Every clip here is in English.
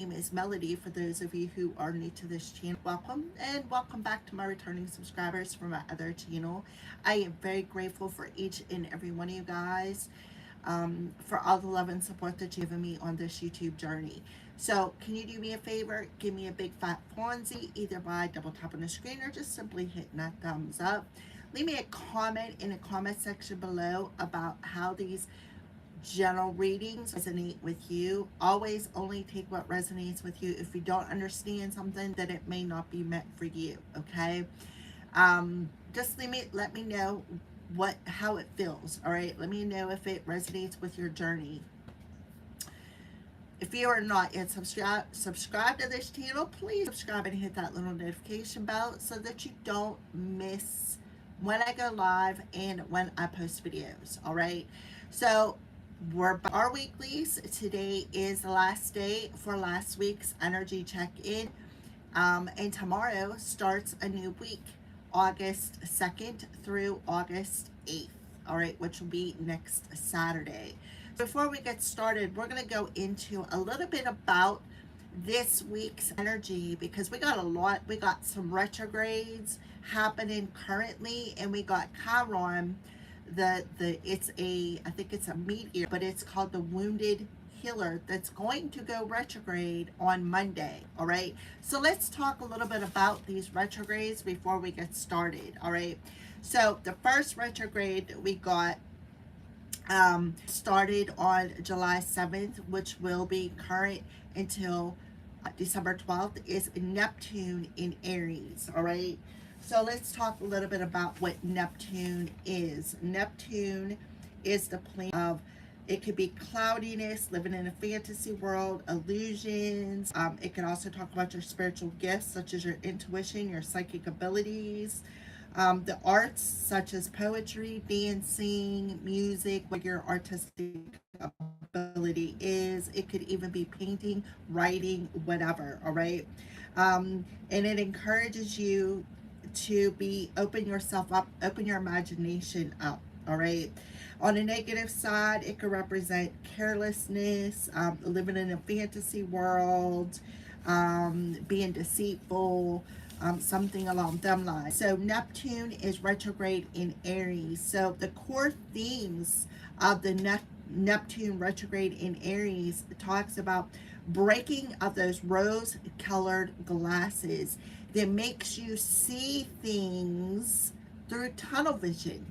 name is Melody. For those of you who are new to this channel, welcome and welcome back to my returning subscribers from my other channel. I am very grateful for each and every one of you guys, for all the love and support that you've given me on this YouTube journey. So can you do me a favor? Give me a big fat Fonzie, either by double tapping the screen or just simply hitting that thumbs up. Leave me a comment in the comment section below about how these general readings resonate with you. Always only take what resonates with you. If you don't understand something, then it may not be meant for you. Okay. Just let me know how it feels. All right. Let me know if it resonates with your journey. If you are not yet subscribed to this channel, please subscribe and hit that little notification bell so that you don't miss when I go live and when I post videos. All right. So we're our weeklies. Today is the last day for last week's energy check-in. And tomorrow starts a new week, August 2nd through August 8th. All right, which will be next Saturday. Before we get started, we're going to go into a little bit about this week's energy, because we got a lot. We got some retrogrades happening currently, and we got Chiron. I think it's a meteor, but it's called the Wounded Healer, that's going to go retrograde on Monday. All right, so let's talk a little bit about these retrogrades before we get started. All right, so the first retrograde that we got started on July 7th, which will be current until December 12th, is Neptune in Aries. All right, so let's talk a little bit about what Neptune is. Neptune is the planet of, it could be cloudiness, living in a fantasy world, illusions. It can also talk about your spiritual gifts, such as your intuition, your psychic abilities, the arts, such as poetry, dancing, music, what your artistic ability is. It could even be painting, writing, whatever. All right, and it encourages you to open yourself up, open your imagination up. All right, on the negative side, it could represent carelessness, living in a fantasy world, being deceitful, something along them lines. So Neptune is retrograde in Aries. So the core themes of the Neptune retrograde in Aries talks about breaking of those rose-colored glasses that makes you see things through tunnel vision,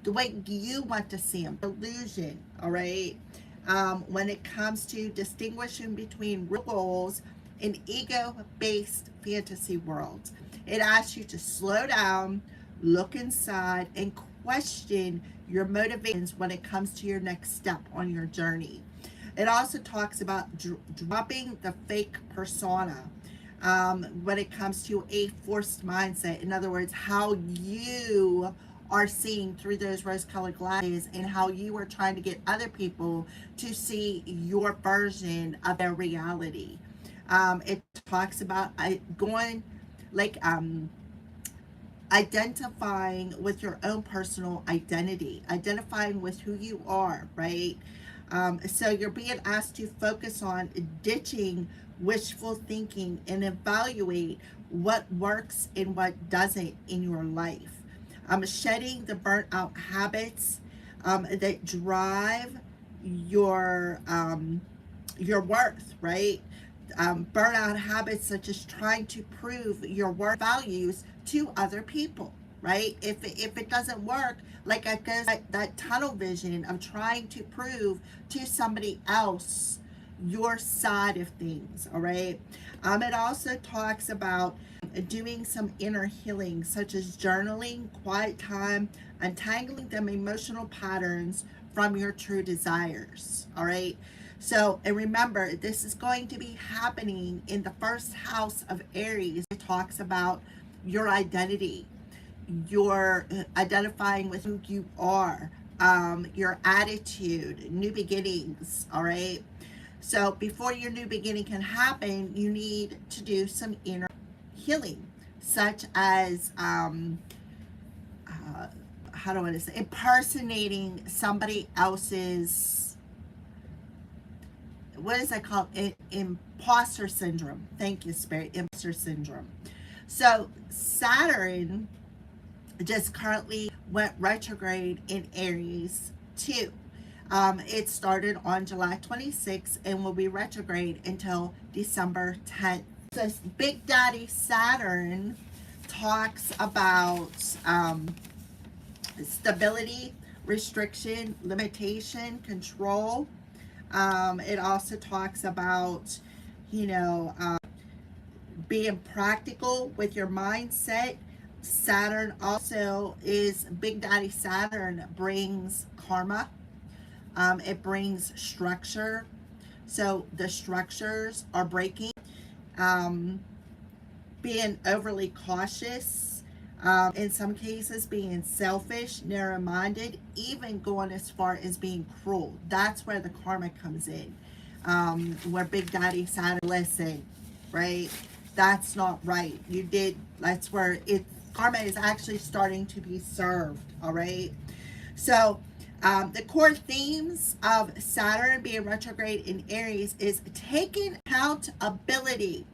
the way you want to see them, illusion. All right, when it comes to distinguishing between real goals and ego-based fantasy worlds, it asks you to slow down, look inside, and question your motivations when it comes to your next step on your journey. It also talks about dropping the fake persona when it comes to a forced mindset. In other words, how you are seeing through those rose-colored glasses and how you are trying to get other people to see your version of their reality. It talks about identifying with your own personal identity, identifying with who you are, right? So you're being asked to focus on ditching wishful thinking and evaluate what works and what doesn't in your life. Shedding the burnt out habits that drive your worth, right? Burnout habits such as trying to prove your worth values to other people, right? If it doesn't work, like it goes that tunnel vision of trying to prove to somebody else your side of things. All right, it also talks about doing some inner healing, such as journaling, quiet time, untangling them emotional patterns from your true desires. All right, so, and remember, this is going to be happening in the first house of Aries. It talks about your identity, your identifying with who you are, your attitude, new beginnings. All right, so before your new beginning can happen, you need to do some inner healing, such as how do I want to say, impersonating somebody else's, what is that called? imposter syndrome. Thank you, Spirit. Imposter syndrome. So Saturn just currently went retrograde in Aries too. It started on July 26th and will be retrograde until December 10th. So Big Daddy Saturn talks about stability, restriction, limitation, control. It also talks about, being practical with your mindset. Saturn also is, Big Daddy Saturn brings karma. It brings structure. So the structures are breaking. Being overly cautious. In some cases, being selfish, narrow-minded, even going as far as being cruel. That's where the karma comes in. Where Big Daddy Saturn, listen, right? That's not right. That's where karma is actually starting to be served, all right? So the core themes of Saturn being retrograde in Aries is taking accountability,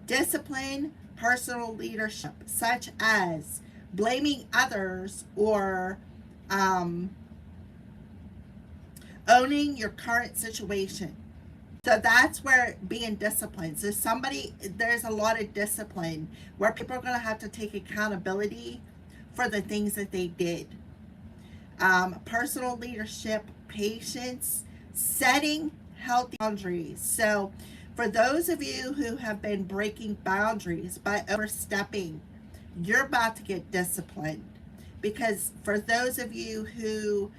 discipline, personal leadership, such as blaming others or owning your current situation. So that's where being disciplined. So there's a lot of discipline where people are going to have to take accountability for the things that they did. Personal leadership, patience, setting healthy boundaries. So for those of you who have been breaking boundaries by overstepping, you're about to get disciplined. Because for those of you who,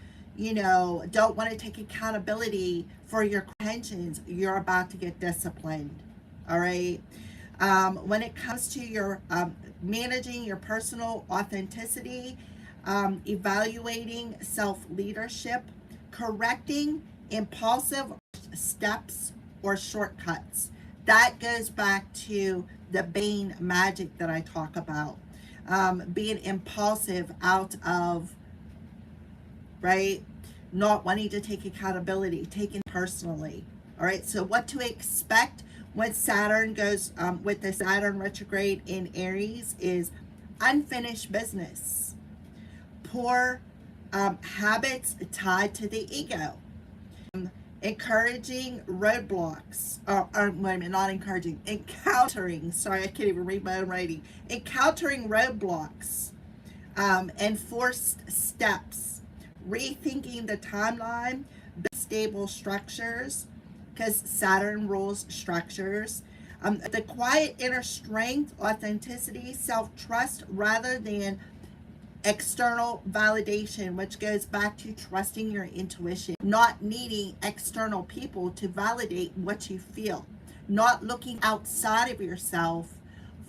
don't want to take accountability for your intentions, you're about to get disciplined. All right. When it comes to your managing your personal authenticity, evaluating self-leadership, correcting impulsive steps or shortcuts. That goes back to the Bane magic that I talk about. Being impulsive out of, right, not wanting to take accountability, taking personally. All right, so what to expect when Saturn goes with the Saturn retrograde in Aries is unfinished business, poor habits tied to the ego, encountering roadblocks, sorry, I can't even read my own writing, encountering roadblocks, enforced steps, rethinking the timeline, stable structures, because Saturn rules structures, the quiet inner strength, authenticity, self-trust, rather than external validation, which goes back to trusting your intuition, not needing external people to validate what you feel, not looking outside of yourself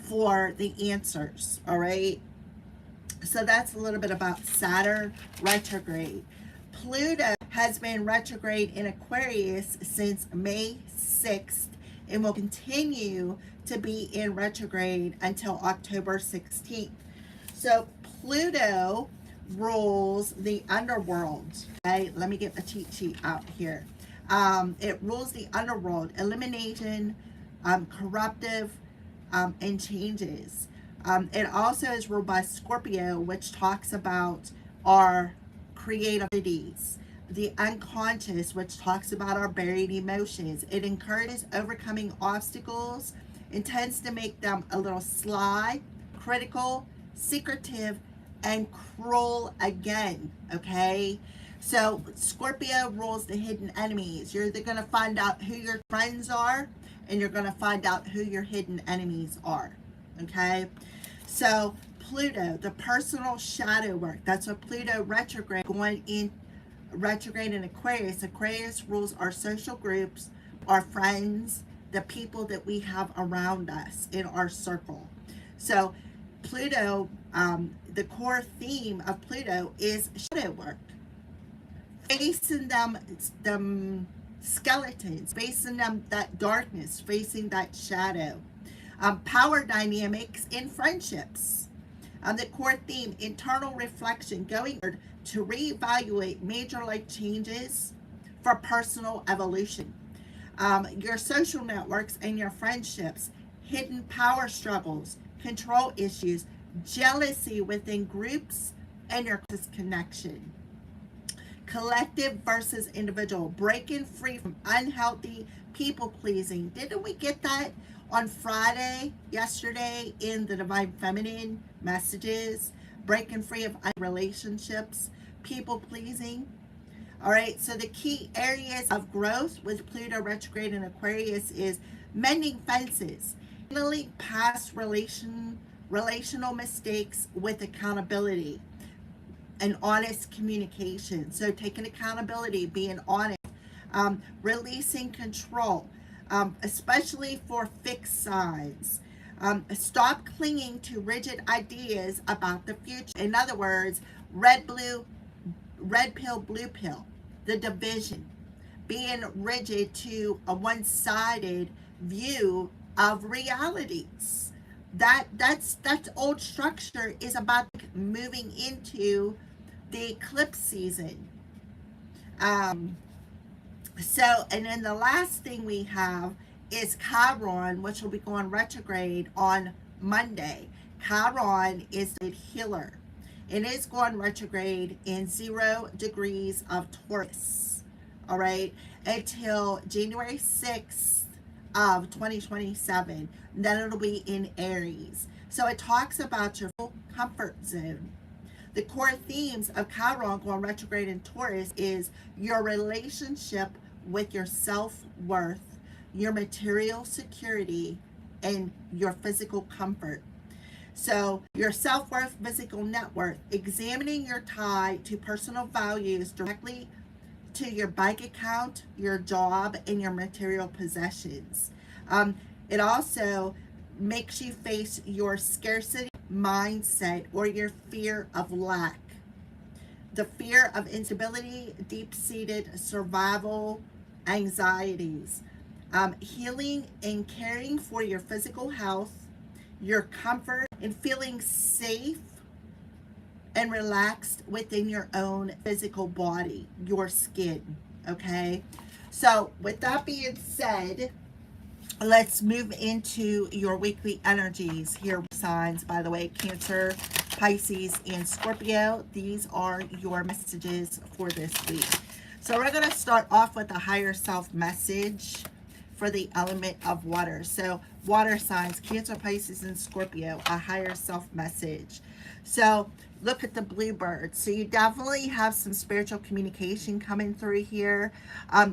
for the answers. All right, so that's a little bit about Saturn retrograde. Pluto has been retrograde in Aquarius since May 6th and will continue to be in retrograde until October 16th. So Pluto rules the underworld. Okay, let me get the cheat sheet out here. It rules the underworld, elimination, corruptive, and changes. It also is ruled by Scorpio, which talks about our creativities, the unconscious, which talks about our buried emotions. It encourages overcoming obstacles and tends to make them a little sly, critical, secretive, and cruel again. Okay, so Scorpio rules the hidden enemies. You're either going to find out who your friends are, and you're going to find out who your hidden enemies are. Okay, so Pluto, the personal shadow work. That's what Pluto retrograde going in retrograde in Aquarius. Aquarius rules our social groups, our friends, the people that we have around us in our circle. So Pluto, the core theme of Pluto is shadow work. Facing them skeletons, facing them that darkness, facing that shadow. Power dynamics in friendships. The core theme, internal reflection, going to reevaluate major life changes for personal evolution. your social networks and your friendships, hidden power struggles, control issues, jealousy within groups, and your connection. Collective versus individual, breaking free from unhealthy people pleasing. Didn't we get that on Friday, yesterday, in the Divine Feminine messages? Breaking free of relationships, people pleasing. All right, so the key areas of growth with Pluto retrograde in Aquarius is mending fences, handling past relational mistakes with accountability and honest communication. So taking accountability, being honest, releasing control, especially for fixed signs. Stop clinging to rigid ideas about the future. In other words, red pill, blue pill, the division, being rigid to a one-sided view of realities. That's old structure is about moving into the eclipse season. And then the last thing we have is Chiron, which will be going retrograde on Monday. Chiron is the healer. It is going retrograde in 0 degrees of Taurus, all right, until January 6th of 2027. Then it'll be in Aries. So it talks about your full comfort zone. The core themes of Chiron going retrograde in Taurus is your relationship with your self-worth, your material security, and your physical comfort. So your self-worth, physical net worth, examining your tie to personal values directly to your bank account, your job, and your material possessions. It also makes you face your scarcity mindset or your fear of lack, the fear of instability, deep-seated survival anxieties, healing and caring for your physical health, your comfort, and feeling safe and relaxed within your own physical body, your skin, okay? So with that being said, let's move into your weekly energies here. Signs, by the way, Cancer, Pisces, and Scorpio. These are your messages for this week. So we're going to start off with a higher self message for the element of water. So water signs, Cancer, Pisces, and Scorpio, a higher self message. So look at the bluebird. So you definitely have some spiritual communication coming through here.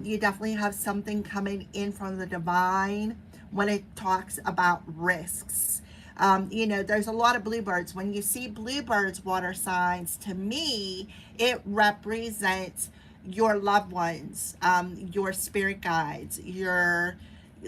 You definitely have something coming in from the divine when it talks about risks. There's a lot of bluebirds. When you see bluebirds, water signs, to me, it represents your loved ones, your spirit guides, your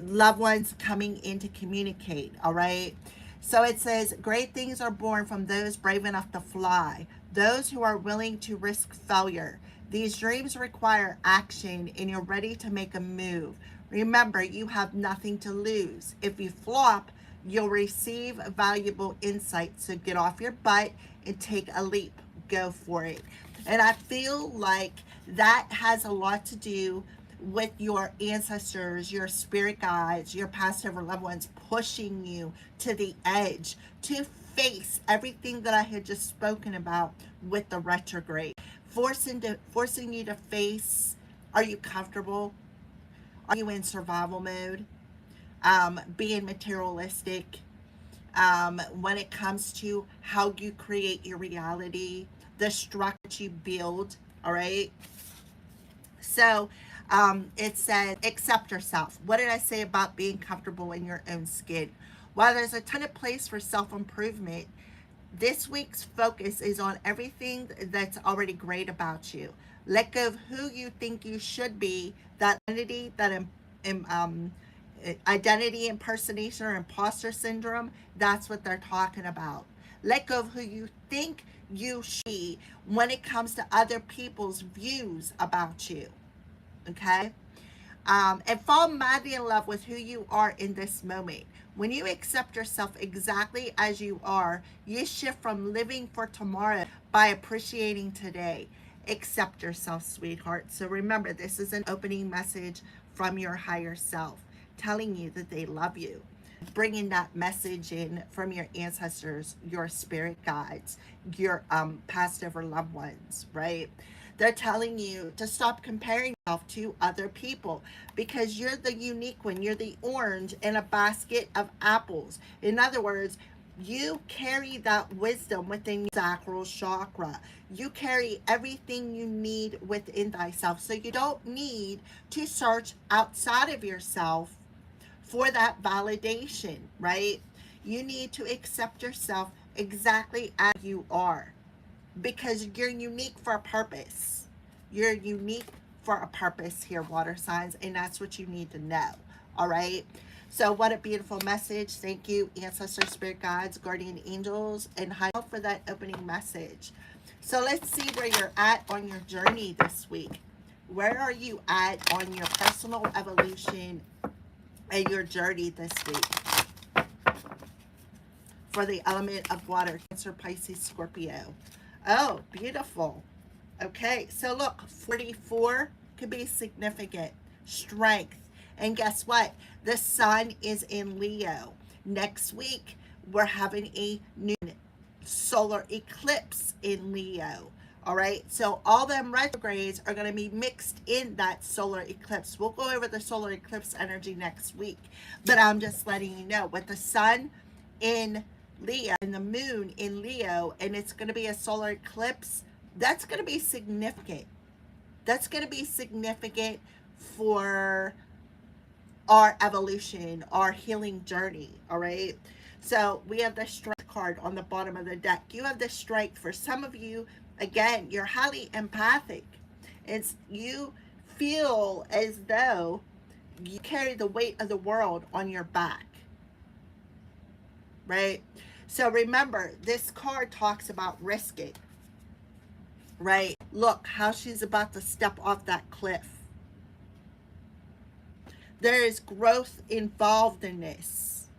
loved ones coming in to communicate, all right? So it says, great things are born from those brave enough to fly, those who are willing to risk failure. These dreams require action and you're ready to make a move. Remember, you have nothing to lose. If you flop, you'll receive valuable insight. So get off your butt and take a leap. Go for it. And I feel like that has a lot to do with your ancestors, your spirit guides, your past ever loved ones pushing you to the edge to face everything that I had just spoken about with the retrograde. Forcing you to face, are you comfortable? Are you in survival mode? Being materialistic, when it comes to how you create your reality, the structure you build, all right? So it says, accept yourself. What did I say about being comfortable in your own skin? While there's a ton of place for self-improvement, this week's focus is on everything that's already great about you. Let go of who you think you should be, that identity, identity impersonation or imposter syndrome. That's what they're talking about. Let go of who you think you should be when it comes to other people's views about you. Okay? And fall madly in love with who you are in this moment. When you accept yourself exactly as you are, you shift from living for tomorrow by appreciating today. Accept yourself, sweetheart. So remember, this is an opening message from your higher self, telling you that they love you, bringing that message in from your ancestors, your spirit guides, your past ever loved ones, right? They're telling you to stop comparing yourself to other people because you're the unique one. You're the orange in a basket of apples. In other words, you carry that wisdom within your sacral chakra. You carry everything you need within thyself. So you don't need to search outside of yourself for that validation, right? You need to accept yourself exactly as you are because you're unique for a purpose. You're unique for a purpose here, water signs, and that's what you need to know. All right. So, what a beautiful message. Thank you, ancestors, spirit guides, guardian angels, and high for that opening message. So, let's see where you're at on your journey this week. Where are you at on your personal evolution and your journey this week? For the element of water, Cancer, Pisces, Scorpio. Oh, beautiful. Okay, so look, 44 could be significant. Strength. And guess what? The sun is in Leo. Next week, we're having a new solar eclipse in Leo. All right, so all them retrogrades are going to be mixed in that solar eclipse. We'll go over the solar eclipse energy next week, but I'm just letting you know with the sun in Leo and the moon in Leo, and it's going to be a solar eclipse. That's going to be significant. That's going to be significant for our evolution, our healing journey. All right. So we have the strength card on the bottom of the deck. You have the strength. For some of you, again, you're highly empathic. It's you feel as though you carry the weight of the world on your back. Right? So remember, this card talks about risking. Right? Look how she's about to step off that cliff. There is growth involved in this.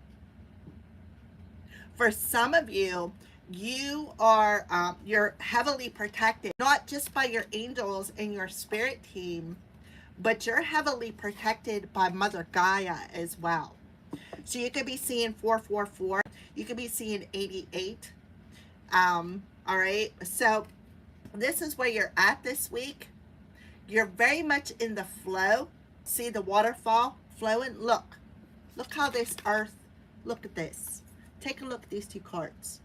For some of you, you are you're heavily protected, not just by your angels and your spirit team, but you're heavily protected by Mother Gaia as well. So you could be seeing 444. You could be seeing 88. All right. So this is where you're at this week. You're very much in the flow. See the waterfall flowing? Look how this earth, look at this. Take a look at these two cards.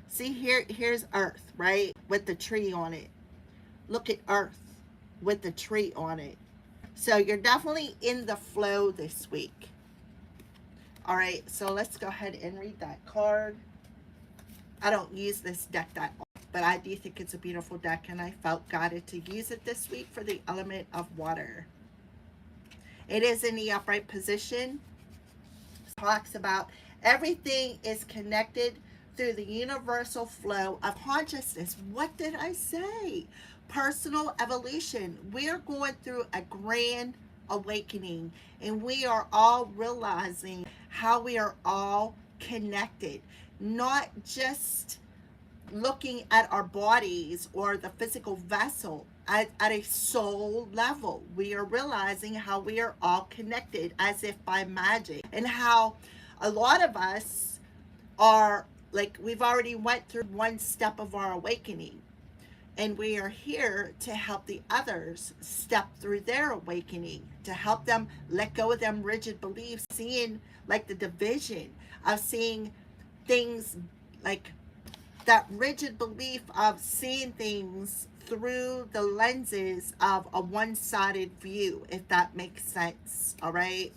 See here's earth, right? With the tree on it. Look at earth with the tree on it. So you're definitely in the flow this week. All right, so let's go ahead and read that card. I don't use this deck that often, but I do think it's a beautiful deck, and I felt guided to use it this week for the element of water. It is in the upright position. It talks about everything is connected through the universal flow of consciousness. What did I say? Personal evolution. We are going through a grand awakening, and we are all realizing how we are all connected, not just looking at our bodies or the physical vessel at a soul level. We are realizing how we are all connected as if by magic, and how a lot of us are like, we've already went through one step of our awakening, and we are here to help the others step through their awakening, to help them let go of them rigid beliefs, seeing like the division of seeing things, like that rigid belief of seeing things through the lenses of a one-sided view, if that makes sense. All right.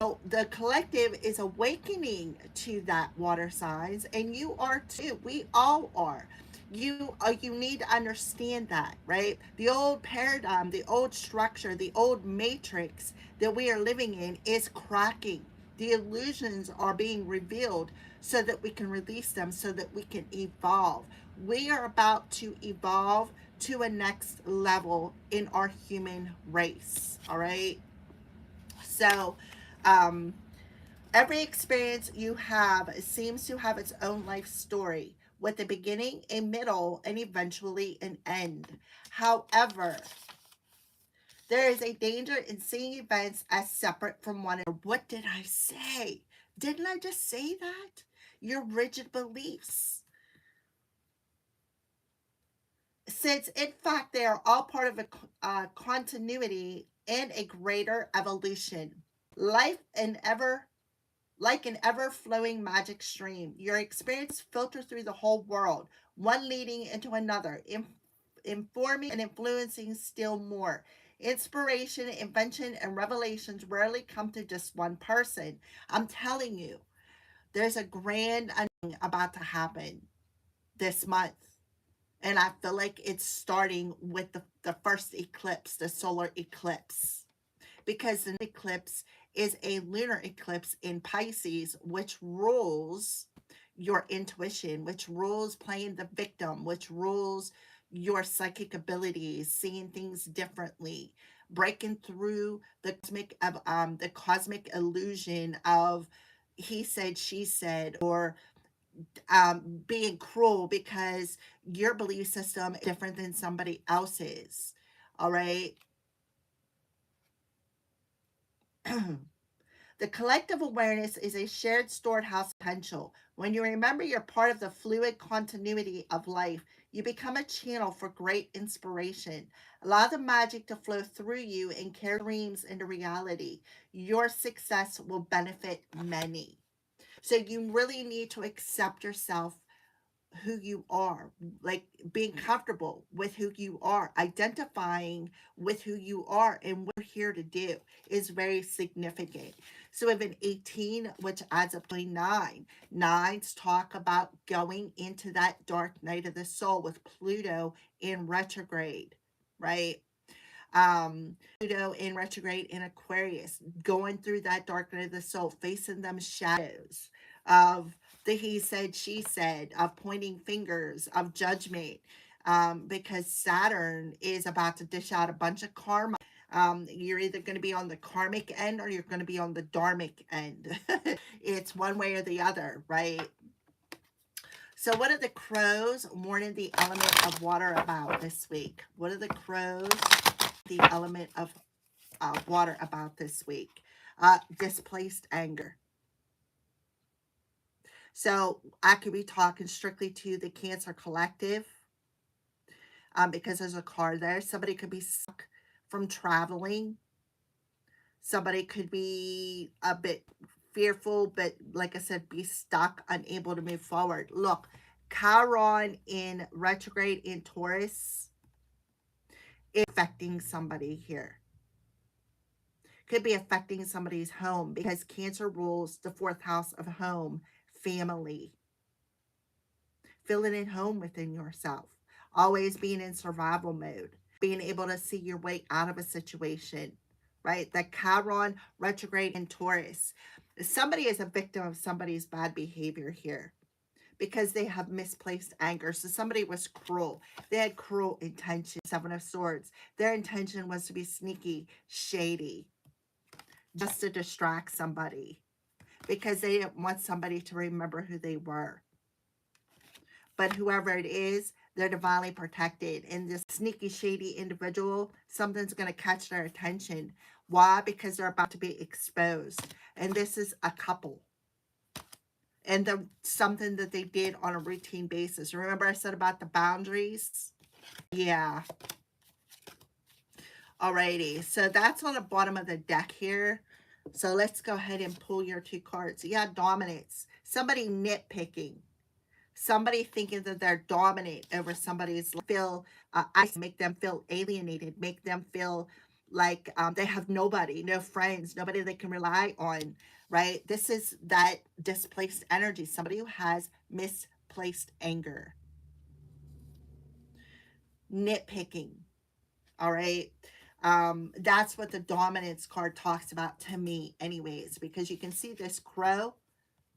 So the collective is awakening to that, water signs, and you are too. We all are. You need to understand that, right? The old paradigm, the old structure, the old matrix that we are living in is cracking. The illusions are being revealed so that we can release them, so that we can evolve. We are about to evolve to a next level in our human race. All right. So every experience you have seems to have its own life story, with a beginning, a middle, and eventually an end. However, There is a danger in seeing events as separate from one another. What did I say? Didn't I just say that? Your rigid beliefs. Since in fact they are all part of a continuity and a greater evolution. Life and ever Like an ever flowing magic stream, your experience filters through the whole world, one leading into another, informing and influencing still more. Inspiration, invention, and revelations rarely come to just one person. I'm telling you, there's a grand unveiling about to happen this month. And I feel like it's starting with the first eclipse, the solar eclipse, because the eclipse is a lunar eclipse in Pisces, which rules your intuition, which rules playing the victim, which rules your psychic abilities, seeing things differently, breaking through the cosmic illusion of he said, she said, or being cruel because your belief system is different than somebody else's. All right. The collective awareness is a shared stored house potential. When you remember you're part of the fluid continuity of life, you become a channel for great inspiration. Allow the magic to flow through you and carry dreams into reality. Your success will benefit many. So you really need to accept yourself, who you are, like being comfortable with who you are, identifying with who you are and what you're here to do is very significant. So we have an 18, which adds up to 9. Nines talk about going into that dark night of the soul with Pluto in retrograde, right? Pluto in retrograde in Aquarius, going through that dark night of the soul, facing them shadows of the he said, she said, of pointing fingers, of judgment, because Saturn is about to dish out a bunch of karma. You're either going to be on the karmic end or you're going to be on the dharmic end. It's one way or the other, right? So what are the crows warning the element of water about this week? What are the crows, the element of water about this week? Displaced anger. So I could be talking strictly to the Cancer Collective, because there's a card there. Somebody could be stuck from traveling. Somebody could be a bit fearful, but like I said, be stuck, unable to move forward. Look, Chiron in retrograde in Taurus is affecting somebody here. Could be affecting somebody's home because Cancer rules the 4th house of home, family. Feeling at home within yourself. Always being in survival mode. Being able to see your way out of a situation, right? The Chiron retrograde in Taurus. Somebody is a victim of somebody's bad behavior here because they have misplaced anger. So somebody was cruel. They had cruel intention. 7 of Swords. Their intention was to be sneaky, shady, just to distract somebody because they didn't want somebody to remember who they were. But whoever it is, they're divinely protected. And this sneaky, shady individual, something's going to catch their attention. Why? Because they're about to be exposed. And this is a couple. And something that they did on a routine basis. Remember I said about the boundaries? Yeah. Alrighty. So that's on the bottom of the deck here. So let's go ahead and pull your 2 cards. Yeah, dominance. Somebody nitpicking. Somebody thinking that they're dominant over somebody's feel, make them feel alienated, make them feel like they have nobody, no friends, nobody they can rely on, right? This is that displaced energy, somebody who has misplaced anger. Nitpicking, all right? That's what the dominance card talks about to me anyways, because you can see this crow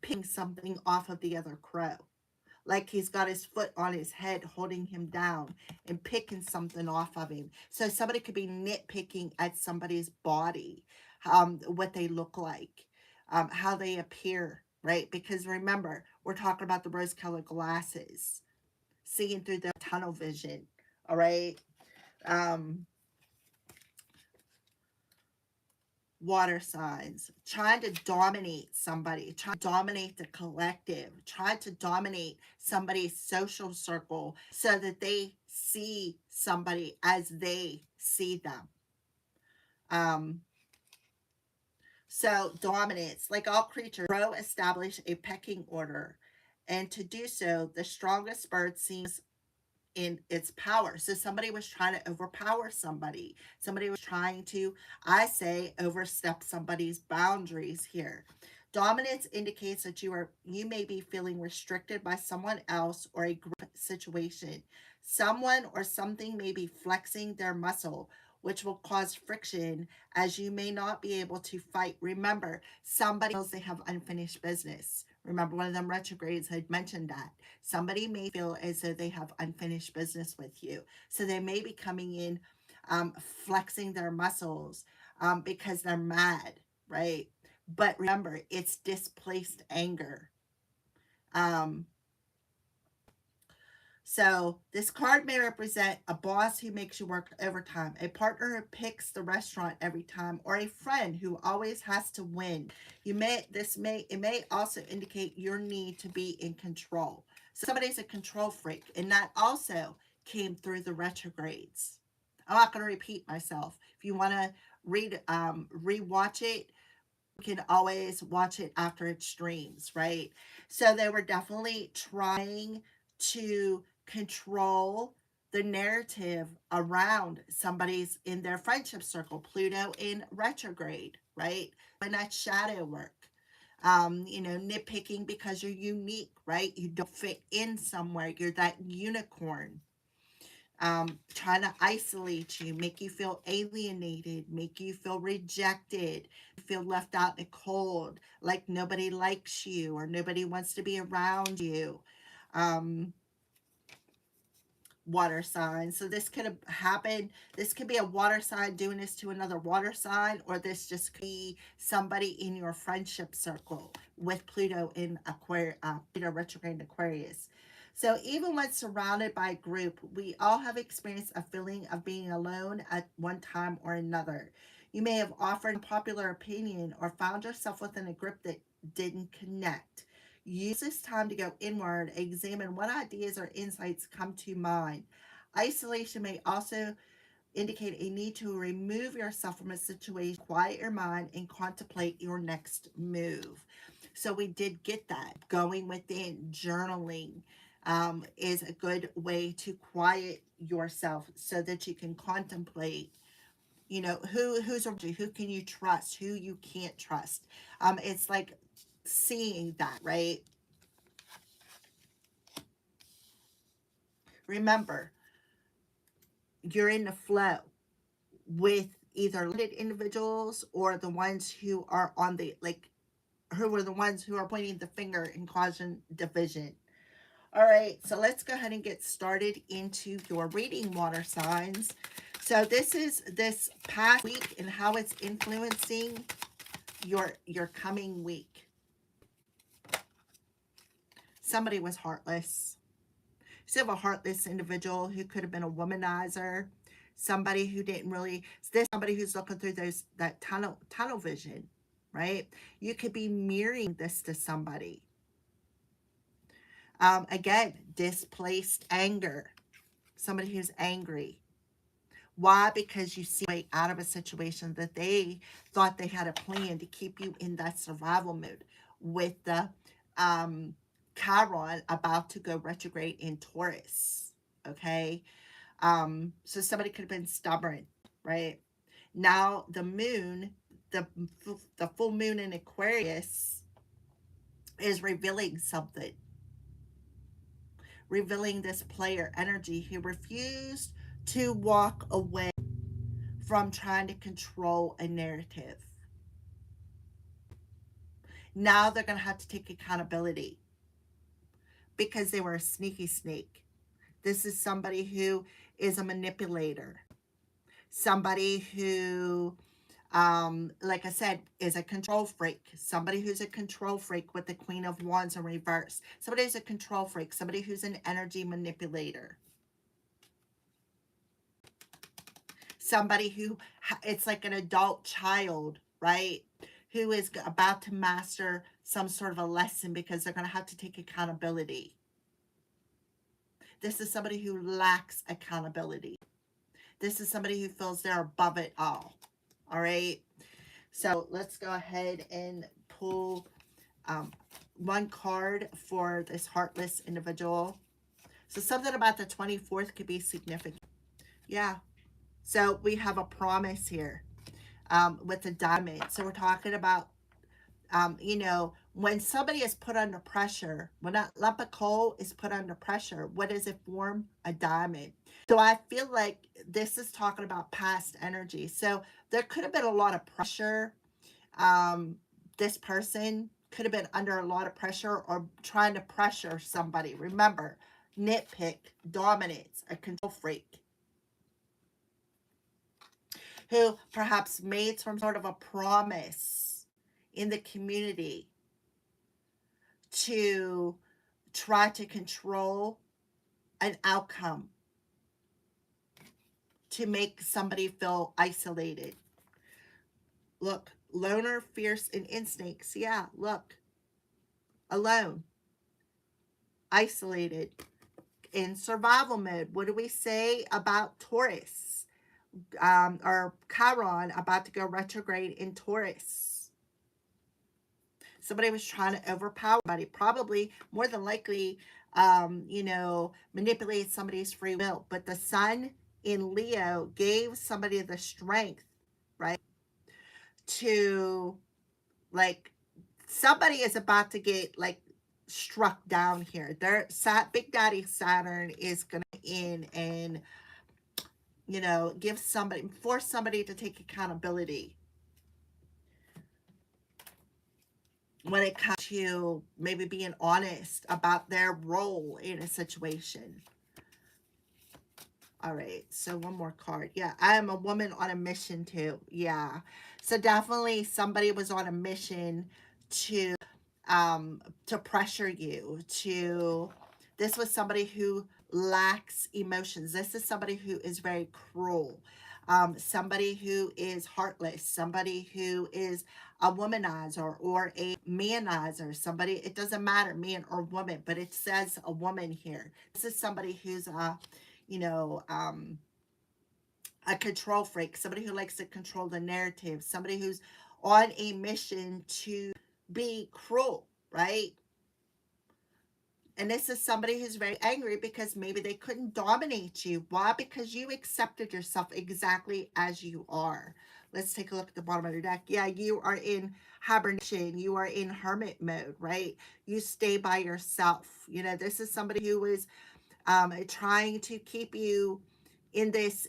picking something off of the other crow. Like he's got his foot on his head holding him down and picking something off of him. So somebody could be nitpicking at somebody's body, what they look like, how they appear, right? Because remember, we're talking about the rose-colored glasses, seeing through the tunnel vision, all right? Water signs, trying to dominate somebody, trying to dominate the collective, trying to dominate somebody's social circle so that they see somebody as they see them. Um, so dominance, like all creatures, grow, establish a pecking order. And to do so, the strongest bird seems in its power. So somebody was trying to overpower somebody. Somebody was trying to, I say, overstep somebody's boundaries here. Dominance indicates that you may be feeling restricted by someone else or a group situation. Someone or something may be flexing their muscle, which will cause friction as you may not be able to fight. Remember, somebody feels they have unfinished business. Remember, one of them retrogrades had mentioned that. Somebody may feel as though they have unfinished business with you. So they may be coming in flexing their muscles because they're mad, right? But remember, it's displaced anger. Um, so this card may represent a boss who makes you work overtime, a partner who picks the restaurant every time, or a friend who always has to win. It may also indicate your need to be in control. So somebody's a control freak, and that also came through the retrogrades. I'm not going to repeat myself. If you want to rewatch it, you can always watch it after it streams, right? So they were definitely trying to control the narrative around somebody's in their friendship circle. Pluto in retrograde, right? And that shadow work. Nitpicking because you're unique, right? You don't fit in somewhere. You're that unicorn. Trying to isolate you, make you feel alienated, make you feel rejected, feel left out in the cold, like nobody likes you or nobody wants to be around you. Um, Water sign. So this could have happened. This could be a water sign doing this to another water sign, or this just could be somebody in your friendship circle with Pluto in Pluto retrograde in Aquarius. So even when surrounded by a group, we all have experienced a feeling of being alone at one time or another. You may have offered a popular opinion or found yourself within a group that didn't connect. Use this time to go inward, examine what ideas or insights come to mind. Isolation may also indicate a need to remove yourself from a situation, quiet your mind, and contemplate your next move. So we did get that. Going within, journaling is a good way to quiet yourself so that you can contemplate, who's around you, who can you trust, who you can't trust. It's like seeing that, right? Remember, you're in the flow with either limited individuals or the ones who are on the, like, who are the ones who are pointing the finger and causing division. All right, so let's go ahead and get started into your reading, water signs. So this is this past week and how it's influencing your coming week. Somebody was heartless. So you have a heartless individual who could have been a womanizer, somebody who didn't really, there's somebody who's looking through that tunnel vision, right? You could be mirroring this to somebody. Again, displaced anger, somebody who's angry. Why? Because you see a way out of a situation that they thought they had a plan to keep you in that survival mode with the Chiron about to go retrograde in Taurus. Okay. So somebody could have been stubborn, right? Now the moon, the full moon in Aquarius is revealing something. Revealing this player energy who refused to walk away from trying to control a narrative. Now they're going to have to take accountability because they were a sneaky snake. This is somebody who is a manipulator. Somebody who, like I said, is a control freak. Somebody who's a control freak with the Queen of Wands in reverse. Somebody who's a control freak. Somebody who's an energy manipulator. Somebody who, it's like an adult child right? Who is about to master some sort of a lesson because they're going to have to take accountability. This is somebody who lacks accountability. This is somebody who feels they're above it all right? So let's go ahead and pull um, one card for this heartless individual. So something about the 24th could be significant. Yeah. So we have a promise here with the diamond. So we're talking about, when somebody is put under pressure, when that lump of coal is put under pressure, what does it form? A diamond. So I feel like this is talking about past energy. So there could have been a lot of pressure. This person could have been under a lot of pressure or trying to pressure somebody. Remember, nitpick, dominance, a control freak who perhaps made some sort of a promise in the community to try to control an outcome, to make somebody feel isolated. Look, loner, fierce, and instincts. Yeah, look, alone, isolated, in survival mode. What do we say about Taurus? Or Chiron about to go retrograde in Taurus. Somebody was trying to overpower somebody, probably more than likely, manipulate somebody's free will. But the sun in Leo gave somebody the strength, right, to, like, somebody is about to get, like, struck down here. Big Daddy Saturn is going to in and, force somebody to take accountability when it comes to maybe being honest about their role in a situation. All right, so one more card. Yeah, I am a woman on a mission too. Yeah, so definitely somebody was on a mission to pressure you. This was somebody who lacks emotions. This is somebody who is very cruel. Somebody who is heartless. Somebody who is a womanizer or a manizer. Somebody, it doesn't matter, man or woman, but it says a woman here. This is somebody who's you know, um, a control freak, somebody who likes to control the narrative, somebody who's on a mission to be cruel, right? And this is somebody who's very angry because maybe they couldn't dominate you. Why? Because you accepted yourself exactly as you are. Let's take a look at the bottom of your deck. Yeah, you are in hibernation. You are in hermit mode, right? You stay by yourself. This is somebody who is trying to keep you in this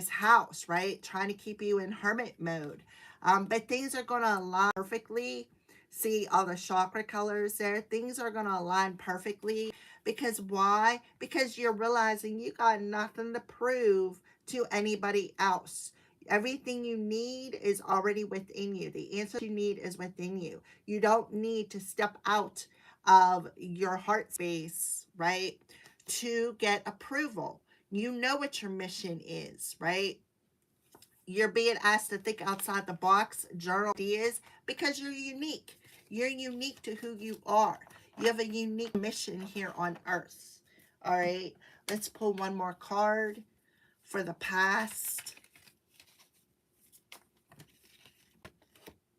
house, right? Trying to keep you in hermit mode. But things are going to align perfectly. See all the chakra colors there? Things are going to align perfectly. Because why? Because you're realizing you got nothing to prove to anybody else. Everything you need is already within you. The answer you need is within you. You don't need to step out of your heart space, right, to get approval. You know what your mission is, right? You're being asked to think outside the box, journal ideas, because you're unique. You're unique to who you are. You have a unique mission here on Earth. All right, let's pull one more card for the past.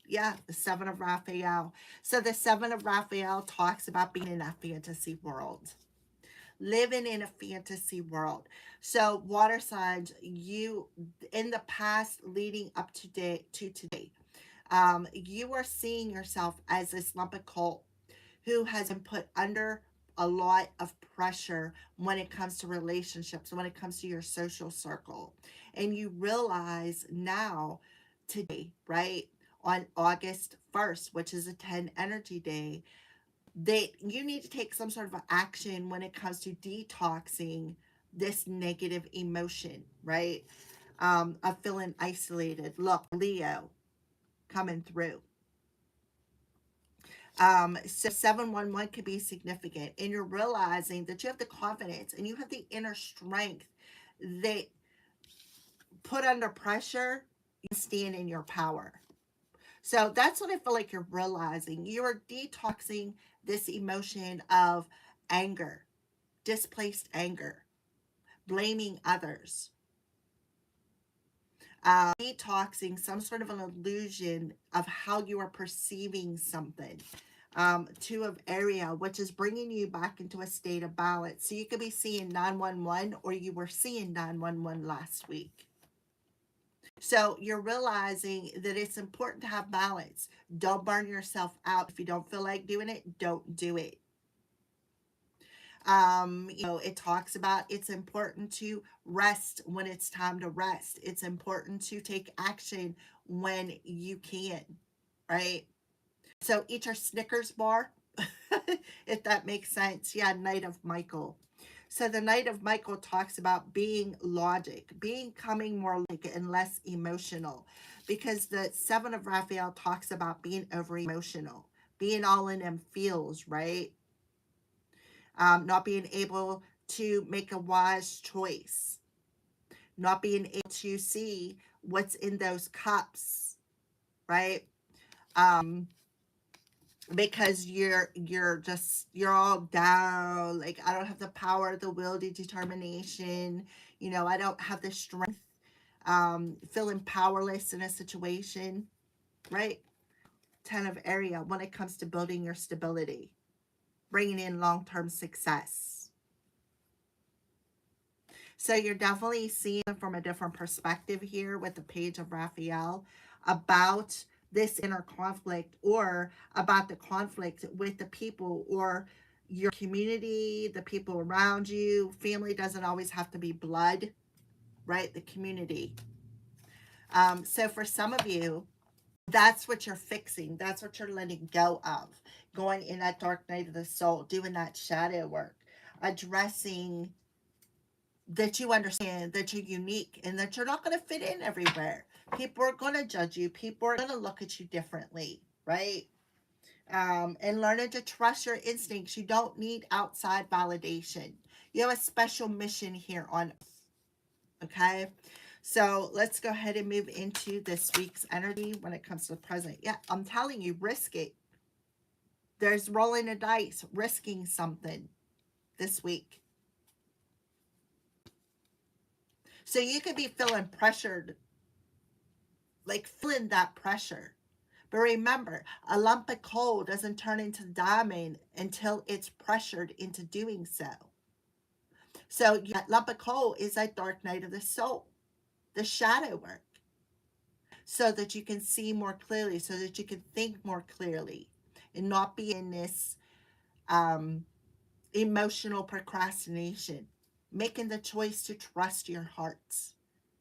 Yeah, the Seven of Raphael. So the Seven of Raphael talks about being in a fantasy world. Living in a fantasy world. So water signs, you in the past leading up to today, you are seeing yourself as this lump of coal who has been put under a lot of pressure when it comes to relationships, when it comes to your social circle. And you realize now, today, right, on August 1st, which is a 10 energy day, that you need to take some sort of action when it comes to detoxing this negative emotion, right? Of feeling isolated. Look, Leo coming through. So 711 could be significant, and you're realizing that you have the confidence and you have the inner strength that put under pressure, you stand in your power. So that's what I feel like you're realizing. You're detoxing this emotion of anger, displaced anger, blaming others, detoxing some sort of an illusion of how you are perceiving something, to an area which is bringing you back into a state of balance. So you could be seeing 911, or you were seeing 911 last week. So you're realizing that it's important to have balance. Don't burn yourself out. If you don't feel like doing it, don't do it. It talks about it's important to rest when it's time to rest. It's important to take action when you can, right? So eat your Snickers bar, if that makes sense. Yeah, Knight of Michael. So the Knight of Michael talks about being logic, becoming more logic and less emotional, because the Seven of Raphael talks about being over emotional, being all in them feels, right? Not being able to make a wise choice, not being able to see what's in those cups, right? Um, because you're all down, like, I don't have the power, the will, the determination, I don't have the strength, feeling powerless in a situation, right? 10 of area when it comes to building your stability, bringing in long-term success. So you're definitely seeing it from a different perspective here with the Page of Raphael about this inner conflict, or about the conflict with the people or your community, the people around you. Family doesn't always have to be blood, right? The community. So for some of you, that's what you're fixing. That's what you're letting go of. Going in that dark night of the soul, doing that shadow work, addressing that you understand that you're unique and that you're not going to fit in everywhere. People are going to judge you. People are going to look at you differently, right? And learning to trust your instincts. You don't need outside validation. You have a special mission here on earth, okay? So let's go ahead and move into this week's energy when it comes to the present. Yeah, I'm telling you, risk it. There's rolling a dice, risking something this week. So you could be feeling pressured, like feeling that pressure. But remember, a lump of coal doesn't turn into diamond until it's pressured into doing so. So that lump of coal is that dark night of the soul, the shadow work, so that you can see more clearly, so that you can think more clearly, and not be in this um, emotional procrastination. Making the choice to trust your hearts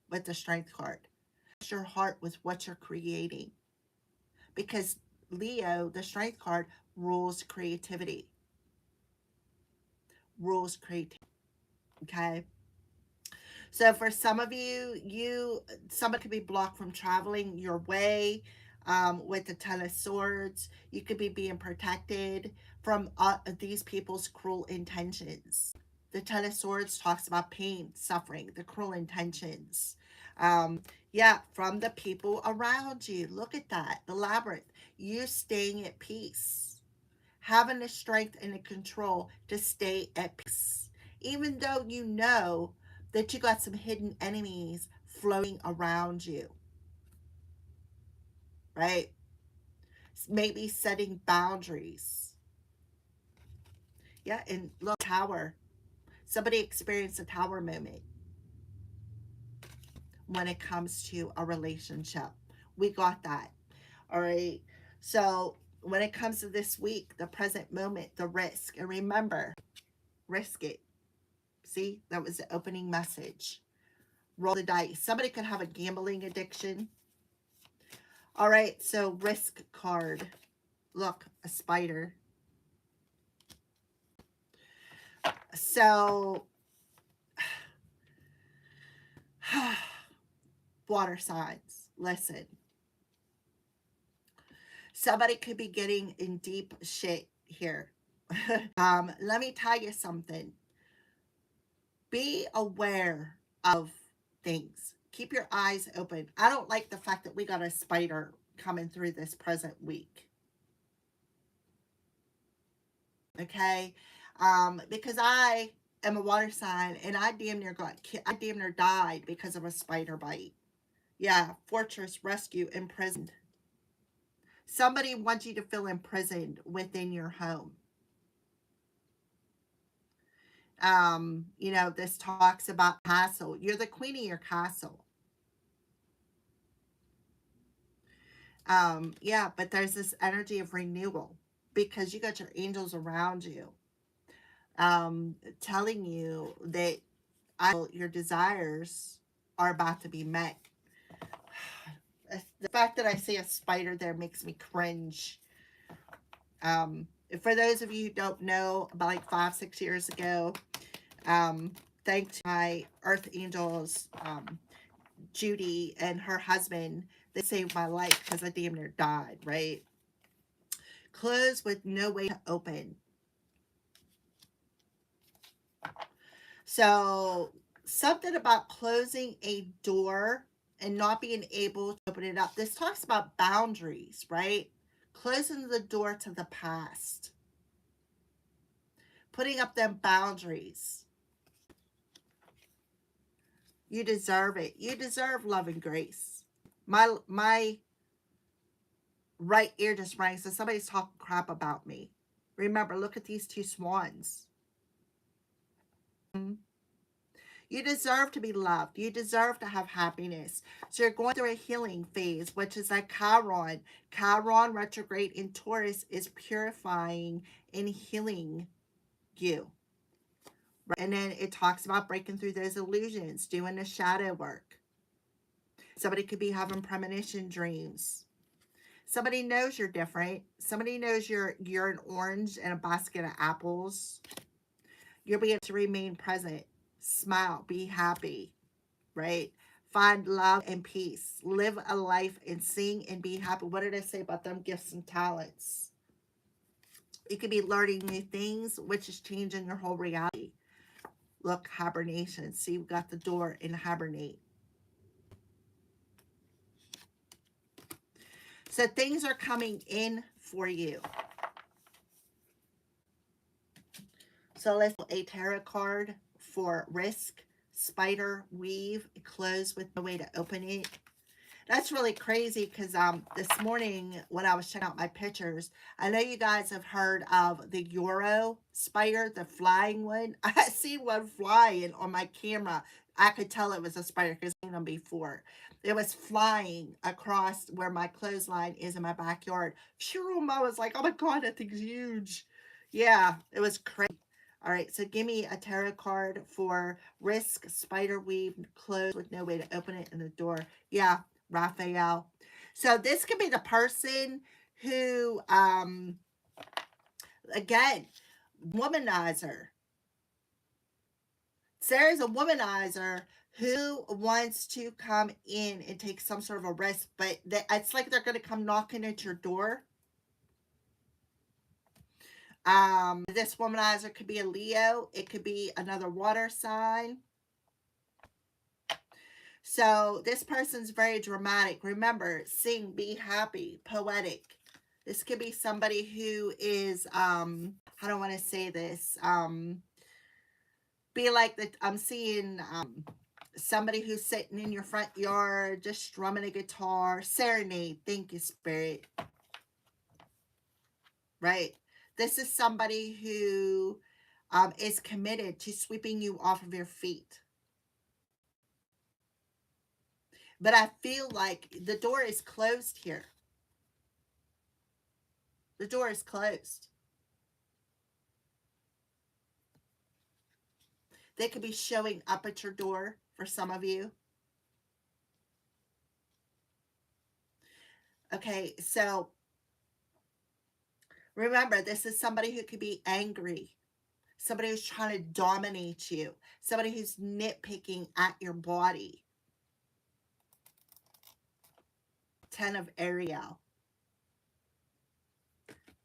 with the Strength card. Trust your heart with what you're creating. Because Leo, the Strength card, rules creativity. Rules creativity. Okay. So for some of you, someone could be blocked from traveling your way, with the Ten of Swords. You could be being protected from these people's cruel intentions. The Ten of Swords talks about pain, suffering, the cruel intentions. Yeah, from the people around you. Look at that. The labyrinth. You staying at peace. Having the strength and the control to stay at peace. Even though you know that you got some hidden enemies floating around you, right? Maybe setting boundaries. Yeah, and look, tower. Somebody experienced a tower moment when it comes to a relationship. We got that. All right. So when it comes to this week, the present moment, the risk, and remember, risk it. See, that was the opening message. Roll the dice. Somebody could have a gambling addiction. All right, so risk card. Look, a spider. So, water signs, listen. Somebody could be getting in deep shit here. Let me tell you something. Be aware of things. Keep your eyes open. I don't like the fact that we got a spider coming through this present week. Okay? Because I am a water sign and I damn near died because of a spider bite. Yeah, fortress, rescue, imprisoned. Somebody wants you to feel imprisoned within your home. This talks about castle. You're the queen of your castle. Yeah, but there's this energy of renewal because you got your angels around you, telling you that your desires are about to be met. The fact that I see a spider there makes me cringe. For those of you who don't know, about like 5-6 years ago, thanks to my earth angels, Judy and her husband, they saved my life because I damn near died, right? Closed with no way to open. So something about closing a door and not being able to open it up. This talks about boundaries, right? Closing the door to the past. Putting up them boundaries. You deserve it. You deserve love and grace. My right ear just rang, so somebody's talking crap about me. Remember, look at these two swans. You deserve to be loved. You deserve to have happiness. So you're going through a healing phase, which is like Chiron. Chiron retrograde in Taurus is purifying and healing you. And then it talks about breaking through those illusions, doing the shadow work. Somebody could be having premonition dreams. Somebody knows you're different. Somebody knows you're an orange and a basket of apples. You'll be able to remain present. Smile. Be happy. Right? Find love and peace. Live a life and sing and be happy. What did I say about them gifts and talents? You could be learning new things, which is changing your whole reality. Look, hibernation. See, we got the door in hibernate. So things are coming in for you. So let's do a tarot card for risk, spider, weave, close with no way to open it. That's really crazy because this morning when I was checking out my pictures, I know you guys have heard of the Euro spider, the flying one. I see one flying on my camera. I could tell it was a spider because I've seen them before. It was flying across where my clothesline is in my backyard. Sure, I was like, oh my God, that thing's huge. Yeah, it was crazy. All right, so give me a tarot card for risk, spider weave, close with no way to open it in the door. Yeah, Raphael. So this could be the person who, again, womanizer. Sarah's a womanizer who wants to come in and take some sort of a risk, but it's like they're going to come knocking at your door. This womanizer could be a Leo. It could be another water sign. So this person's very dramatic. Remember, sing, be happy, poetic. This could be somebody who is, how do I want to say this? Be like that. I'm seeing somebody who's sitting in your front yard, just strumming a guitar, serenade. Thank you, Spirit. Right? This is somebody who is committed to sweeping you off of your feet. But I feel like the door is closed here. The door is closed. They could be showing up at your door for some of you. Okay, so remember, this is somebody who could be angry. Somebody who's trying to dominate you. Somebody who's nitpicking at your body. 10 of Ariel.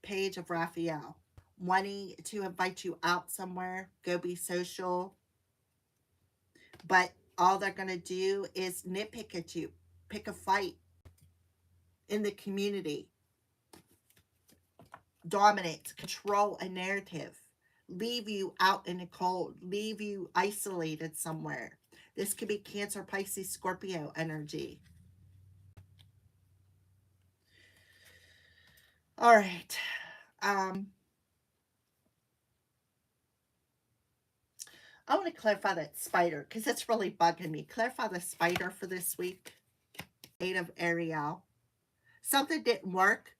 Page of Raphael. Wanting to invite you out somewhere. Go be social. But all they're going to do is nitpick at you. Pick a fight. in the community. Dominance, control a narrative, leave you out in the cold, leave you isolated somewhere. This could be Cancer, Pisces, Scorpio energy. All right. I want to clarify that spider because it's really bugging me. Clarify the spider for this week. 8 of Ariel. Something didn't work,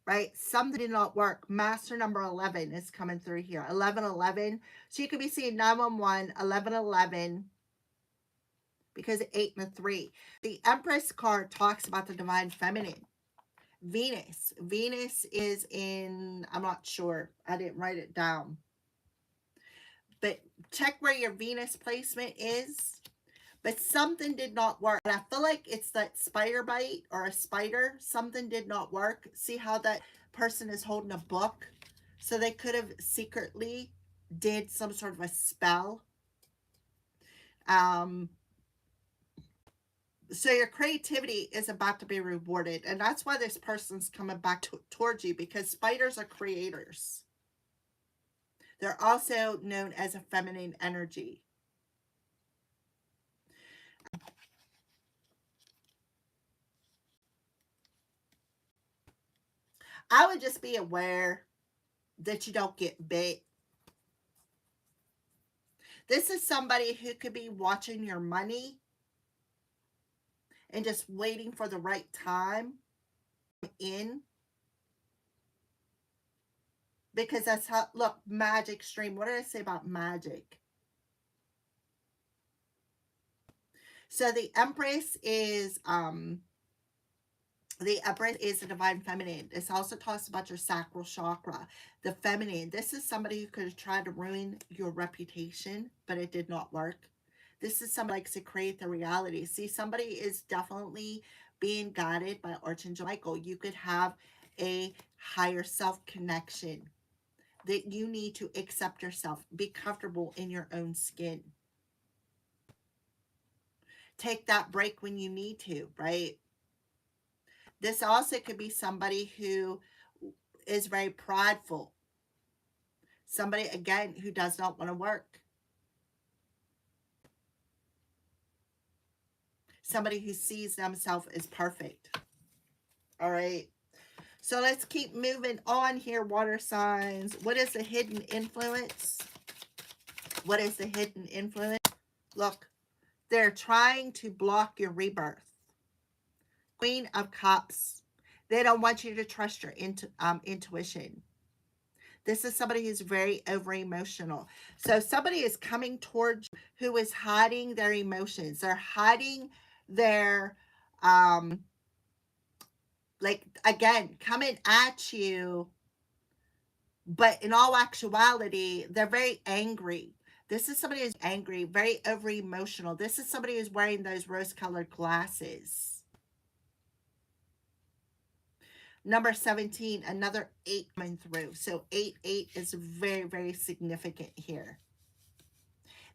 right? Something did not work. Master number 11 is coming through here. 1111. So you could be seeing 911, 1111, because 8 and a 3. The Empress card talks about the divine feminine. Venus. Venus is in, I'm not sure. I didn't write it down. But check where your Venus placement is. But something did not work. And I feel like it's that spider bite or a spider. Something did not work. See how that person is holding a book? So they could have secretly did some sort of a spell. So your creativity is about to be rewarded. And that's why this person's coming back towards you, because spiders are creators. They're also known as a feminine energy. I would just be aware that you don't get bit. This is somebody who could be watching your money and just waiting for the right time in. Because that's how, look, magic stream. What did I say about magic? So the Empress is the divine feminine. This also talks about your sacral chakra, the feminine. This is somebody who could have tried to ruin your reputation, but it did not work. This is somebody who likes to create the reality. See, somebody is definitely being guided by Archangel Michael. You could have a higher self connection, that you need to accept yourself, be comfortable in your own skin. Take that break when you need to, right? This also could be somebody who is very prideful. Somebody, again, who does not want to work. Somebody who sees themselves as perfect. All right. So let's keep moving on here, water signs. What is the hidden influence? What is the hidden influence? Look, they're trying to block your rebirth. Queen of Cups. They don't want you to trust your intuition. This is somebody who's very over emotional. So somebody is coming towards you who is hiding their emotions. They're hiding their, like, again, coming at you. But in all actuality, they're very angry. This is somebody who's angry, very over emotional. This is somebody who's wearing those rose-colored glasses. Number 17, another 8 coming through. So 8 is very, very significant here.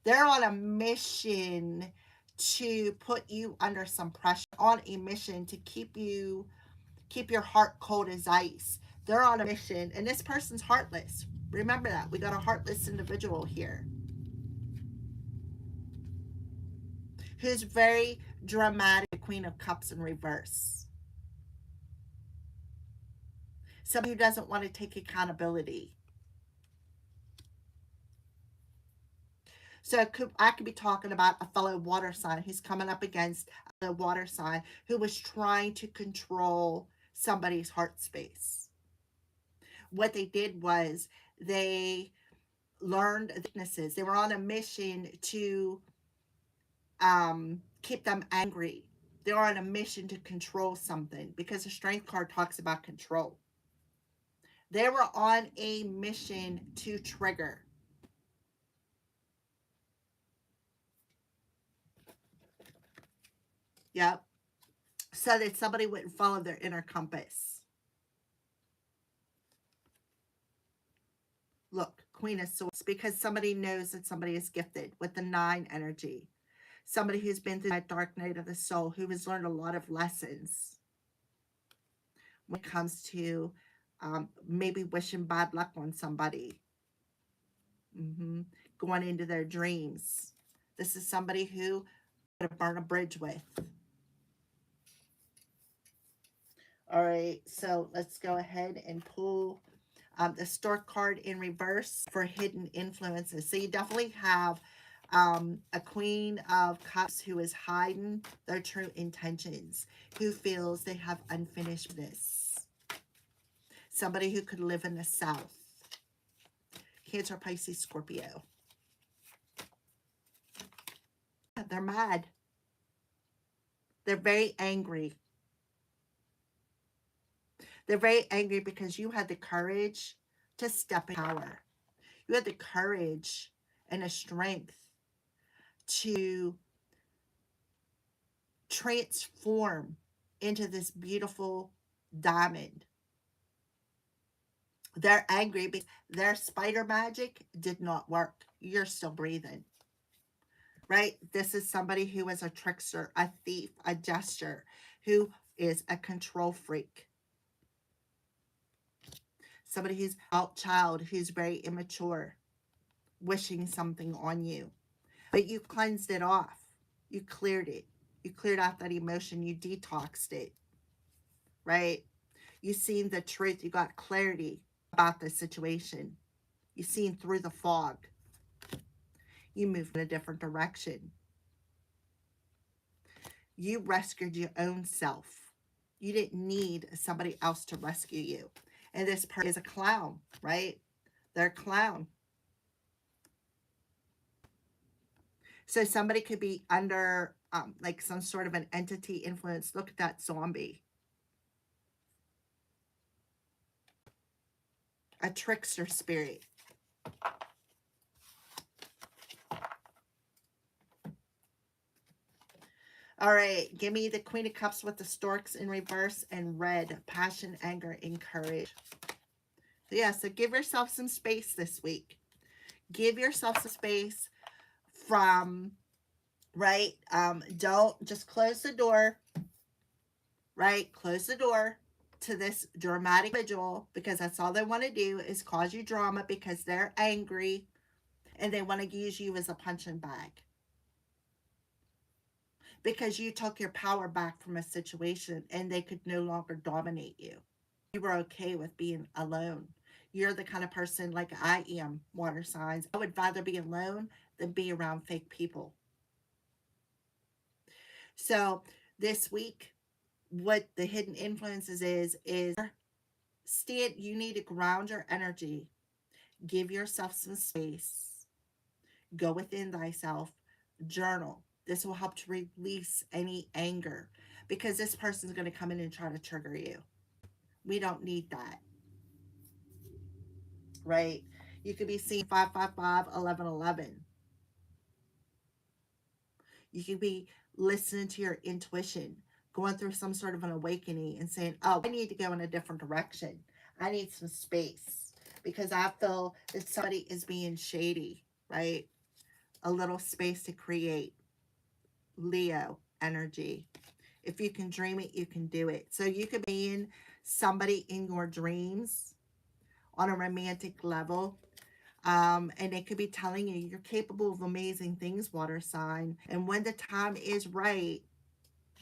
They're on a mission to put you under some pressure, on a mission to keep your heart cold as ice. They're on a mission, and this person's heartless. Remember that. We got a heartless individual here who's very dramatic. Queen of Cups in reverse. Somebody who doesn't want to take accountability. So I could be talking about a fellow water sign who's coming up against a water sign who was trying to control somebody's heart space. What they did was they learned weaknesses. They were on a mission to keep them angry. They were on a mission to control something, because the Strength card talks about control. They were on a mission to trigger. Yep. So that somebody wouldn't follow their inner compass. Look, Queen of Swords, because somebody knows that somebody is gifted with the 9 energy. Somebody who's been through that dark night of the soul, who has learned a lot of lessons. when it comes to maybe wishing bad luck on somebody, going into their dreams. This is somebody who to burn a bridge with. All right, so let's go ahead and pull the Stork card in reverse for hidden influences. So you definitely have a Queen of Cups who is hiding their true intentions, who feels they have unfinished business. Somebody who could live in the South. Cancer, Pisces, Scorpio. They're mad. They're very angry. They're very angry because you had the courage to step in power. You had the courage and the strength to transform into this beautiful diamond. They're angry because their spider magic did not work. You're still breathing, right? This is somebody who is a trickster, a thief, a jester, who is a control freak. Somebody who's out child, who's very immature, wishing something on you. But you cleansed it off. You cleared it. You cleared out that emotion. You detoxed it, right? You seen the truth. You got clarity about the situation. You seen through the fog. You moved in a different direction. You rescued your own self. You didn't need somebody else to rescue you. And this person is a clown, right? They're a clown. So somebody could be under like some sort of an entity influence. Look at that zombie. A trickster spirit. All right, give me the Queen of Cups with the storks in reverse and red. Passion, anger, and courage. So yeah, so give yourself some space this week. Give yourself some space from, right? Don't just close the door, right? Close the door to this dramatic individual, because that's all they want to do is cause you drama because they're angry and they want to use you as a punching bag. Because you took your power back from a situation and they could no longer dominate you. You were okay with being alone. You're the kind of person like I am, water signs. I would rather be alone than be around fake people. So this week, what the hidden influences is stand, you need to ground your energy. Give yourself some space. Go within thyself. Journal. This will help to release any anger, because this person's going to come in and try to trigger you. We don't need that, right? You could be seeing 555, 1111. You could be listening to your intuition, going through some sort of an awakening and saying, oh, I need to go in a different direction. I need some space because I feel that somebody is being shady, right? A little space to create. Leo energy. If you can dream it, you can do it. So you could be in somebody in your dreams on a romantic level. And they could be telling you you're capable of amazing things, water sign. And when the time is right,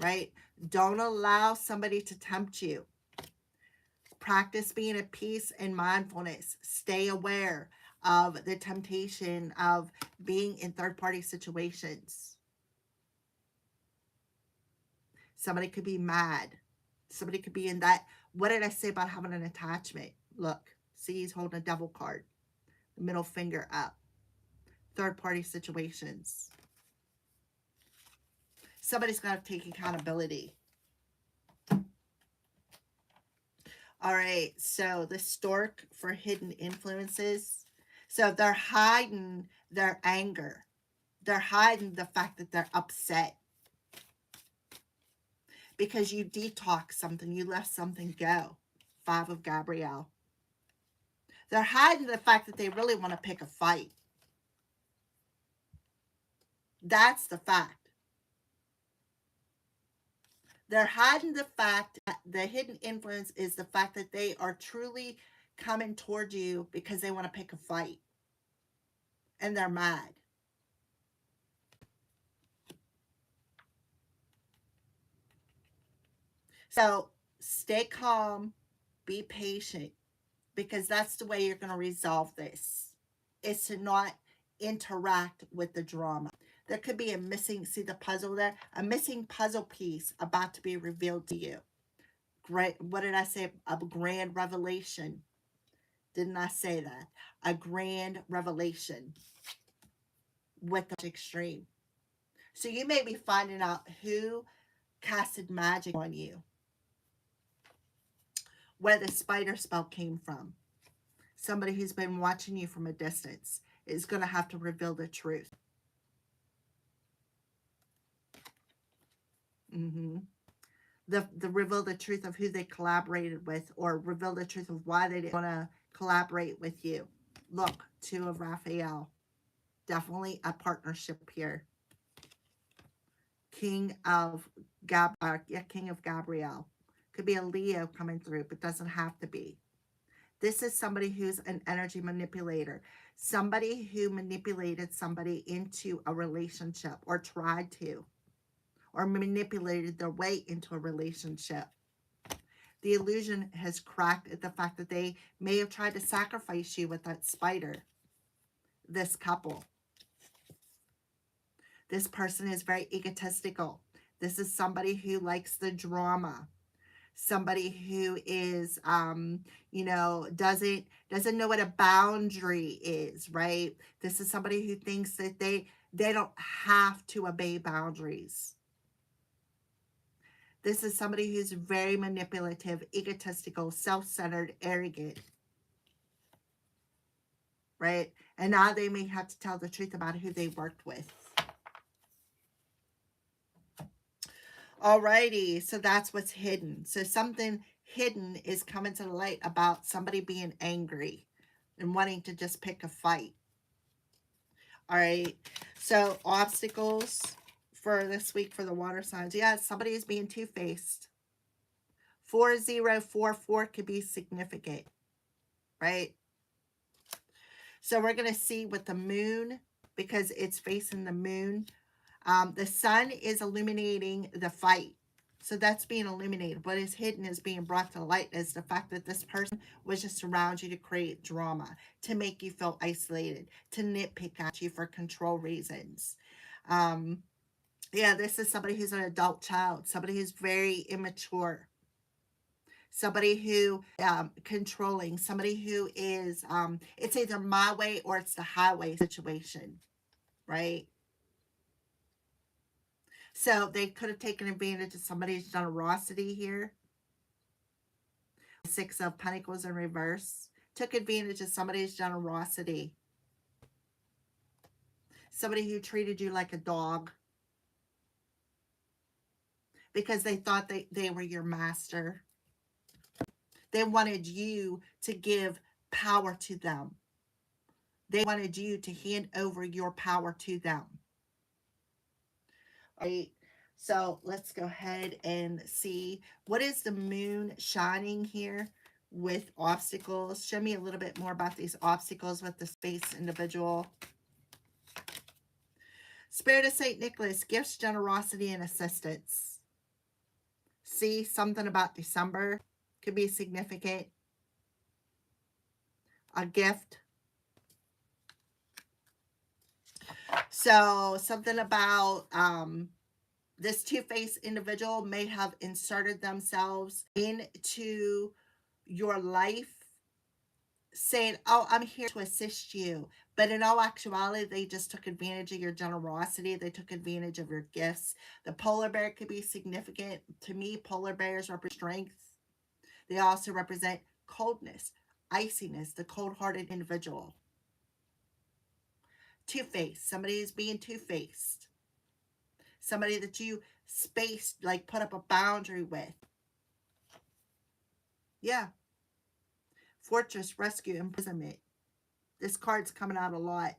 right? Don't allow somebody to tempt you. Practice being at peace and mindfulness. Stay aware of the temptation of being in third-party situations. Somebody could be mad. Somebody could be in that. What did I say about having an attachment? Look, see, he's holding a devil card. The middle finger up. Third-party situations. Somebody's got to take accountability. All right, so the stork for hidden influences. So they're hiding their anger. They're hiding the fact that they're upset. Because you detoxed something. You let something go. 5 of Gabrielle. They're hiding the fact that they really want to pick a fight. That's the fact. They're hiding the fact that the hidden influence is the fact that they are truly coming toward you because they want to pick a fight and they're mad. So stay calm, be patient, because that's the way you're going to resolve this. Is to not interact with the drama. There could be a missing, see the puzzle there? A missing puzzle piece about to be revealed to you. Great, what did I say? A grand revelation. Didn't I say that? A grand revelation with the extreme. So you may be finding out who casted magic on you, where the spider spell came from. Somebody who's been watching you from a distance is going to have to reveal the truth. Mm-hmm. The reveal the truth of who they collaborated with, or reveal the truth of why they didn't want to collaborate with you. Look, two of Raphael. Definitely a partnership here. King of King of Gabriel. Could be a Leo coming through, but doesn't have to be. This is somebody who's an energy manipulator. Somebody who manipulated somebody into a relationship, or tried to, or manipulated their way into a relationship. The illusion has cracked at the fact that they may have tried to sacrifice you with that spider. This couple. This person is very egotistical. This is somebody who likes the drama. Somebody who is, doesn't know what a boundary is, right? This is somebody who thinks that they don't have to obey boundaries. This is somebody who's very manipulative, egotistical, self-centered, arrogant, right? And now they may have to tell the truth about who they worked with. Alrighty, so that's what's hidden. So something hidden is coming to the light about somebody being angry and wanting to just pick a fight. All right, so obstacles for this week for the water signs. Yeah, somebody is being two-faced. 4044 could be significant, right? So we're going to see with the moon, because it's facing the moon. The sun is illuminating the fight. So that's being illuminated. What is hidden is being brought to light is the fact that this person was just around you to create drama, to make you feel isolated, to nitpick at you for control reasons. Yeah, this is somebody who's an adult child, somebody who's very immature, somebody who controlling, somebody who is, it's either my way or it's the highway situation, right? So they could have taken advantage of somebody's generosity here. Six of Pentacles in reverse. Took advantage of somebody's generosity. Somebody who treated you like a dog. Because they thought they were your master. They wanted you to give power to them. They wanted you to hand over your power to them. All right. So let's go ahead and see, what is the moon shining here with obstacles? Show me a little bit more about these obstacles with the space individual. Spirit of St. Nicholas, gifts, generosity, and assistance. See, something about December could be significant. A gift. So something about this two-faced individual may have inserted themselves into your life saying, oh, I'm here to assist you. But in all actuality, they just took advantage of your generosity. They took advantage of your gifts. The polar bear could be significant. To me, polar bears represent strength. They also represent coldness, iciness, the cold-hearted individual. Two-faced. Somebody is being two-faced. Somebody that you spaced, like put up a boundary with. Yeah. Fortress, rescue, imprisonment. This card's coming out a lot.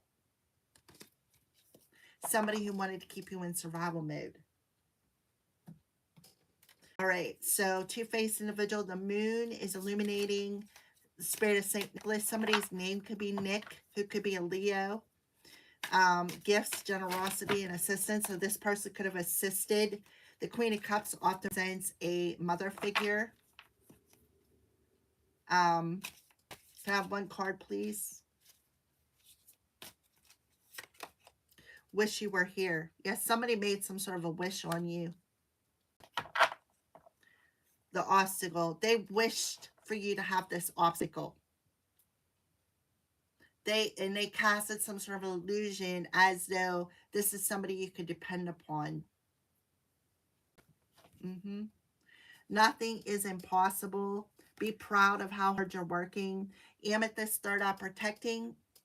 Somebody who wanted to keep you in survival mode. All right, so two-faced individual. The moon is illuminating the spirit of St. Nicholas. Somebody's name could be Nick, who could be a Leo. Gifts, generosity, and assistance. So this person could have assisted. The Queen of Cups often represents a mother figure. Can I have one card, please? Wish you were here. Yes, somebody made some sort of a wish on you. The obstacle. They wished for you to have this obstacle. They casted some sort of illusion as though this is somebody you could depend upon. Nothing is impossible. Be proud of how hard you're working. Amethyst, third eye,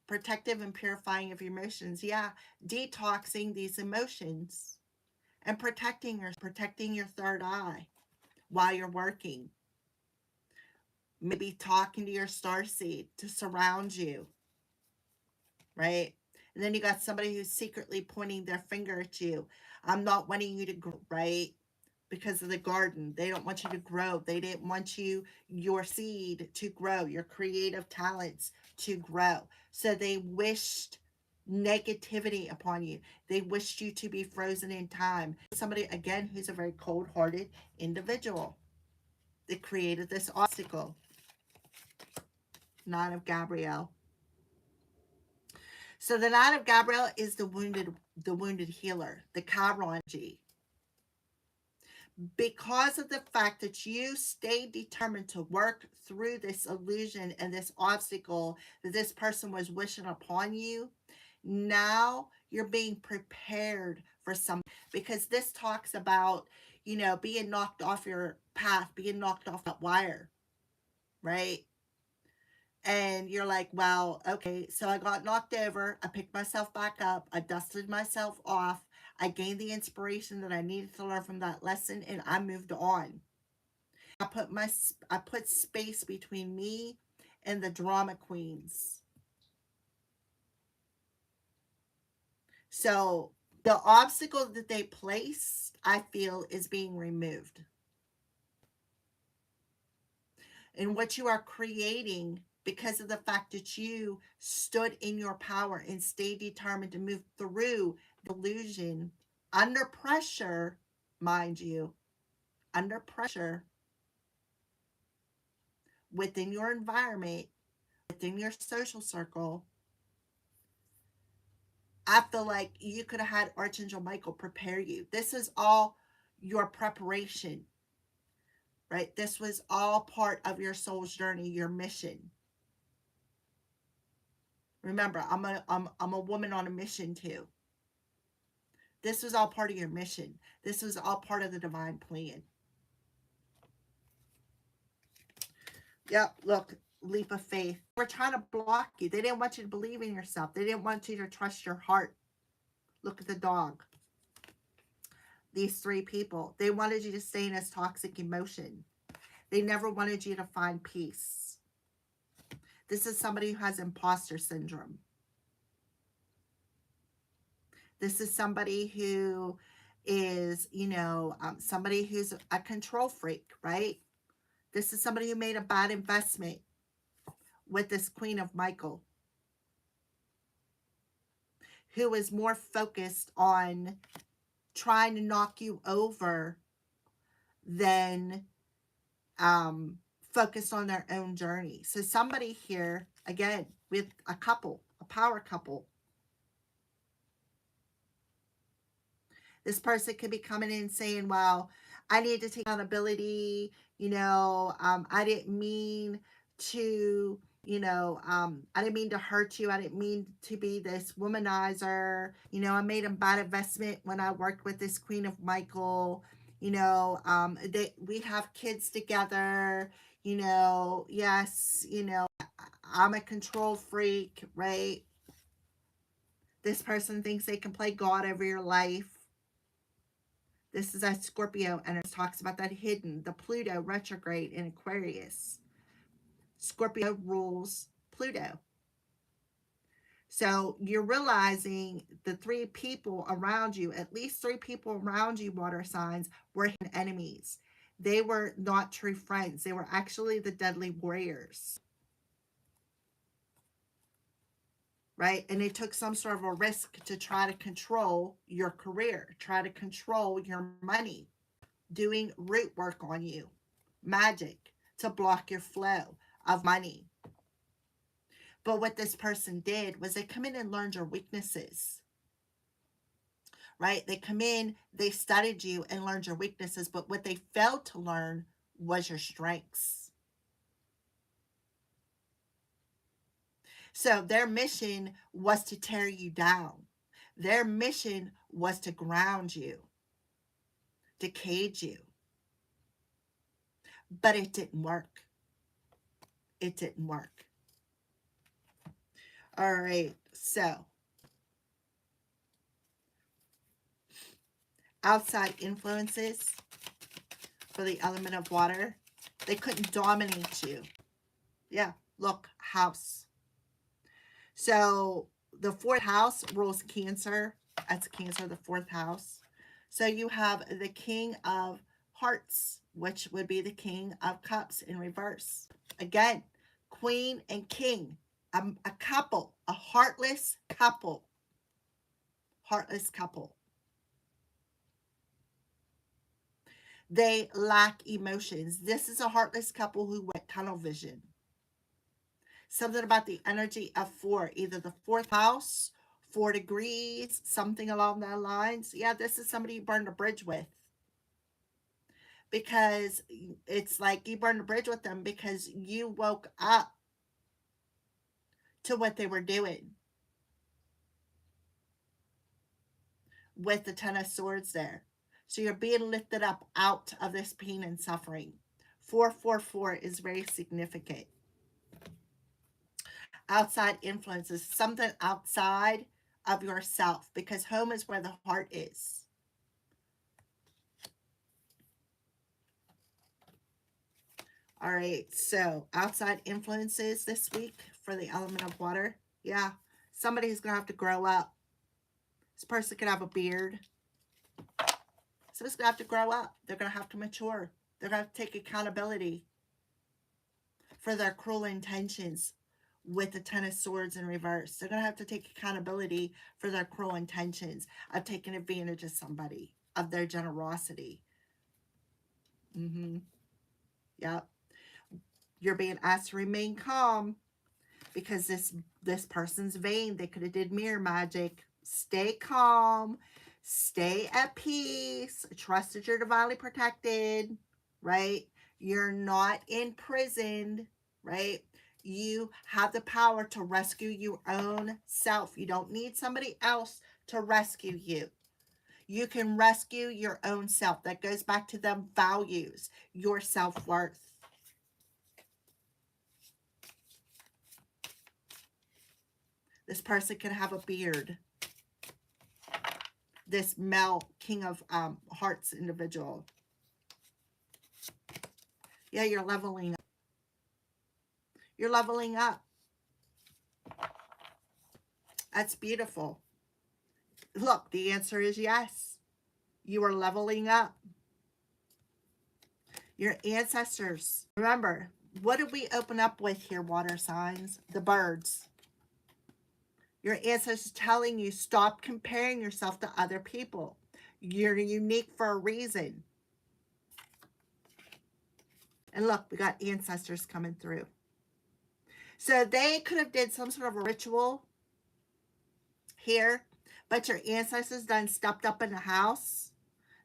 protective and purifying of your emotions. Yeah, detoxing these emotions and protecting your third eye while you're working. Maybe talking to your starseed to surround you, right? And then you got somebody who's secretly pointing their finger at you. I'm not wanting you to grow, right? Because of the garden. They don't want you to grow. They didn't want your seed to grow, your creative talents to grow. So they wished negativity upon you. They wished you to be frozen in time. Somebody, again, who's a very cold-hearted individual that created this obstacle. Nine of Gabrielle. So the Nine of Gabrielle is the wounded healer, the Chiron energy. Because of the fact that you stayed determined to work through this illusion and this obstacle that this person was wishing upon you, now you're being prepared for something. Because this talks about, being knocked off your path, being knocked off that wire, right? And you're like, well, okay, so I got knocked over. I picked myself back up. I dusted myself off. I gained the inspiration that I needed to learn from that lesson, and I moved on. I put space between me and the drama queens. So the obstacle that they placed, I feel, is being removed. And what you are creating, because of the fact that you stood in your power and stayed determined to move through the illusion under pressure, mind you, under pressure, within your environment, within your social circle, I feel like you could have had Archangel Michael prepare you. This is all your preparation, right? This was all part of your soul's journey, your mission. Remember, I'm a woman on a mission too. This was all part of your mission. This was all part of the divine plan. Yep, look, leap of faith. We're trying to block you. They didn't want you to believe in yourself. They didn't want you to trust your heart. Look at the dog. These three people, they wanted you to stay in this toxic emotion. They never wanted you to find peace. This is somebody who has imposter syndrome. This is somebody who is, somebody who's a control freak, right? This is somebody who made a bad investment with this Queen of Michael, who is more focused on trying to knock you over than focused on their own journey. So somebody here, again, with a couple, a power couple, this person could be coming in saying, well, I need to take accountability. I didn't mean to, I didn't mean to hurt you. I didn't mean to be this womanizer. I made a bad investment when I worked with this Queen of Michael. We have kids together. Yes, I'm a control freak, right? This person thinks they can play God over your life. This is a Scorpio, and it talks about that hidden, the Pluto retrograde in Aquarius. Scorpio rules Pluto. So you're realizing the three people around you, at least three people around you, water signs, were enemies. They were not true friends. They were actually the deadly warriors, right? And they took some sort of a risk to try to control your career, try to control your money, doing root work on you, magic to block your flow of money. But what this person did was they come in and learned your weaknesses, right? They come in, they studied you and learned your weaknesses, but what they failed to learn was your strengths. So their mission was to tear you down. Their mission was to ground you, to cage you. But it didn't work. It didn't work. All right, so outside influences for the element of water, they couldn't dominate you. Yeah, look, house. So the fourth house rules Cancer. That's Cancer, the fourth house. So you have the King of Hearts, which would be the King of Cups in reverse. Again, Queen and King, a couple, a heartless couple. Heartless couple. They lack emotions. This is a heartless couple who went tunnel vision. Something about the energy of four, either the fourth house, 4 degrees, something along that lines. Yeah, this is somebody you burned a bridge with. Because it's like you burned a bridge with them because you woke up to what they were doing with the Ten of Swords there. So you're being lifted up out of this pain and suffering. 444 is very significant. Outside influences, something outside of yourself, because home is where the heart is. All right, so outside influences this week for the element of water. Yeah, somebody's going to have to grow up. This person could have a beard. Somebody's going to have to grow up. They're going to have to mature. They're going to have to take accountability for their cruel intentions with the Ten of Swords in reverse. They're going to have to take accountability for their cruel intentions of taking advantage of somebody, of their generosity. Yep. You're being asked to remain calm because this person's vain. They could have did mirror magic. Stay calm. Stay at peace. Trust that you're divinely protected, right? You're not imprisoned, right? You have the power to rescue your own self. You don't need somebody else to rescue you. You can rescue your own self. That goes back to them values, your self-worth. This person could have a beard. This male King of Hearts individual. Yeah, you're leveling up. You're leveling up. That's beautiful. Look, the answer is yes. You are leveling up. Your ancestors. Remember, what did we open up with here, water signs? The birds. Your ancestors telling you, stop comparing yourself to other people. You're unique for a reason. And look, we got ancestors coming through. So they could have did some sort of a ritual here, but your ancestors done stepped up in the house.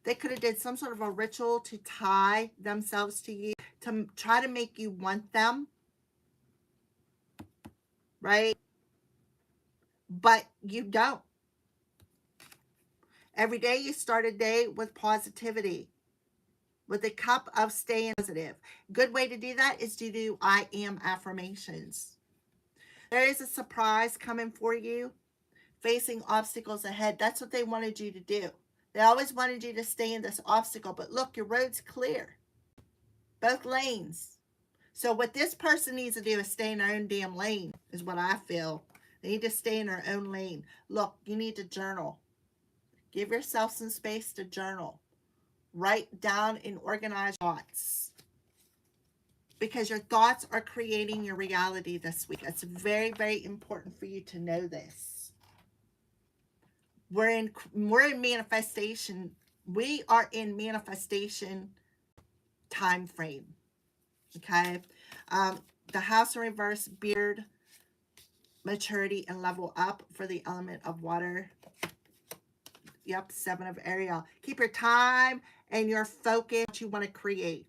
They could have did some sort of a ritual to tie themselves to you, to try to make you want them, right? But you don't. Every day you start a day with positivity, with a cup of staying positive. Good way to do that is to do I am affirmations. There is a surprise coming for you, facing obstacles ahead. That's what they wanted you to do. They always wanted you to stay in this obstacle, but look, your road's clear. Both lanes. So what this person needs to do is stay in their own damn lane, is what I feel. They need to stay in their own lane. Look, you need to journal. Give yourself some space to journal. Write down and organize thoughts, because your thoughts are creating your reality this week. It's very, very important for you to know this. We're in manifestation. We are in manifestation time frame. Okay. Um, the house in reverse, beard, maturity, and level up for the element of water. Yep, 7 of Ariel. Keep your time and your focus what you want to create.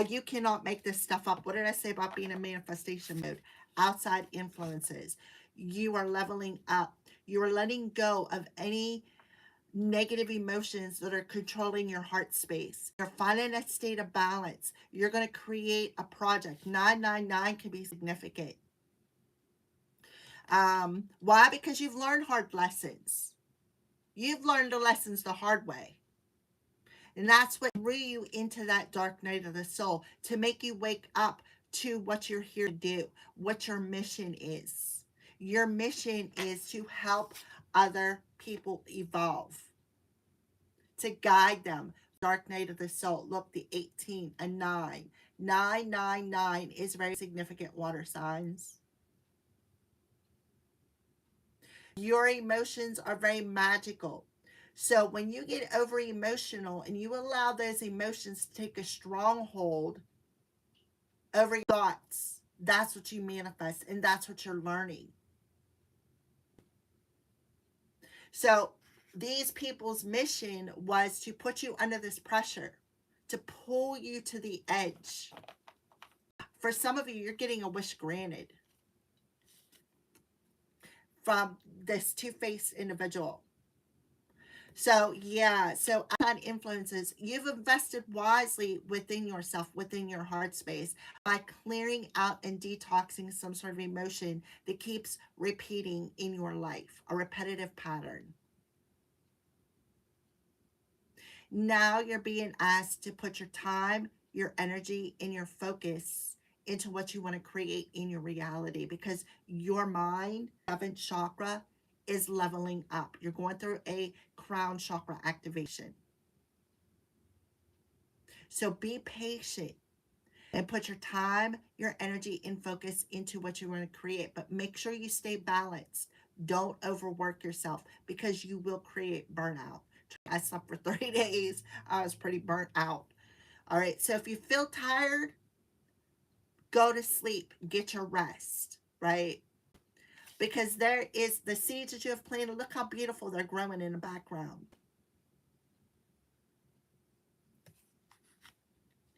You cannot make this stuff up. What did I say about being in manifestation mode? Outside influences. You are leveling up. You are letting go of any negative emotions that are controlling your heart space. You're finding a state of balance. You're going to create a project. 999 can be significant. Why? Because you've learned hard lessons. You've learned the lessons the hard way. And that's what drew you into that dark night of the soul, to make you wake up to what you're here to do, what your mission is. Your mission is to help other people evolve, to guide them. Dark night of the soul. Look, the 18, a 9. 999 is very significant, water signs. Your emotions are very magical. So when you get over emotional and you allow those emotions to take a stronghold over your thoughts, that's what you manifest, and that's what you're learning. So these people's mission was to put you under this pressure, to pull you to the edge. For some of you, you're getting a wish granted from this two-faced individual. So yeah, so outside influences, you've invested wisely within yourself, within your heart space, by clearing out and detoxing some sort of emotion that keeps repeating in your life, a repetitive pattern. Now you're being asked to put your time, your energy, and your focus into what you want to create in your reality, because your mind, 7th chakra, is leveling up. You're going through a crown chakra activation. So be patient and put your time, your energy, and focus into what you want to create. But make sure you stay balanced. Don't overwork yourself, because you will create burnout. I slept for 30 days. I was pretty burnt out. All right. So if you feel tired, go to sleep. Get your rest, right? Because there is the seeds that you have planted. Look how beautiful they're growing in the background.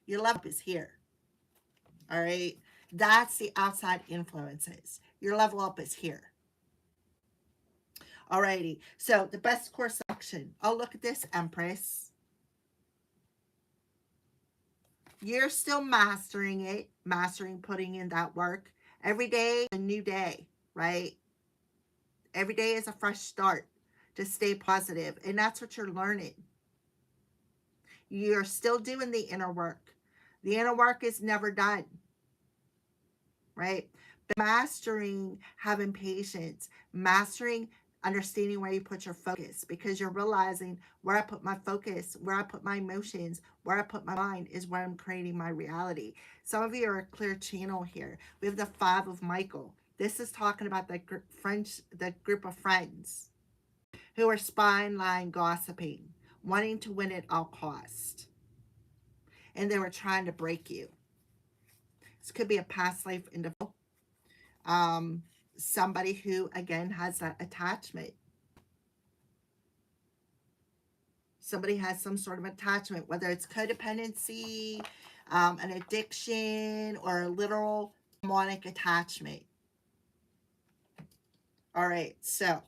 Your love is here. All right. That's the outside influences. Your level up is here. Alrighty. So the best course of action. Oh, look at this, Empress. You're still mastering it, mastering putting in that work. Every day is a new day, right? Every day is a fresh start to stay positive, and that's what you're learning. You're still doing the inner work. The inner work is never done, right? But mastering having patience, mastering understanding where you put your focus, because you're realizing where I put my focus, where I put my emotions, where I put my mind is where I'm creating my reality. Some of you are a clear channel here. We have the 5 of Michael. This is talking about the group of friends who are spying, lying, gossiping, wanting to win at all cost, and they were trying to break you. This could be a past life individual. Somebody who, again, has that attachment. Somebody has some sort of attachment, whether it's codependency, an addiction, or a literal demonic attachment. All right, so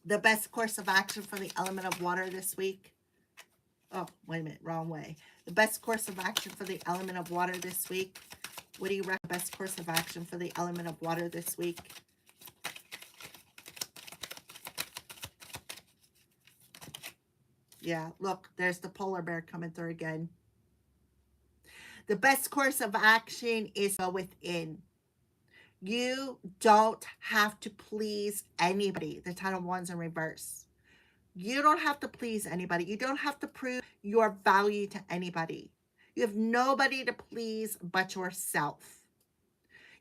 the best course of action for the element of water this week. Oh, wait a minute, wrong way. The best course of action for the element of water this week. What do you recommend? Best course of action for the element of water this week? Yeah, look, there's the polar bear coming through again. The best course of action is go within. You don't have to please anybody. The 10 of Wands in reverse. You don't have to please anybody. You don't have to prove your value to anybody. You have nobody to please but yourself.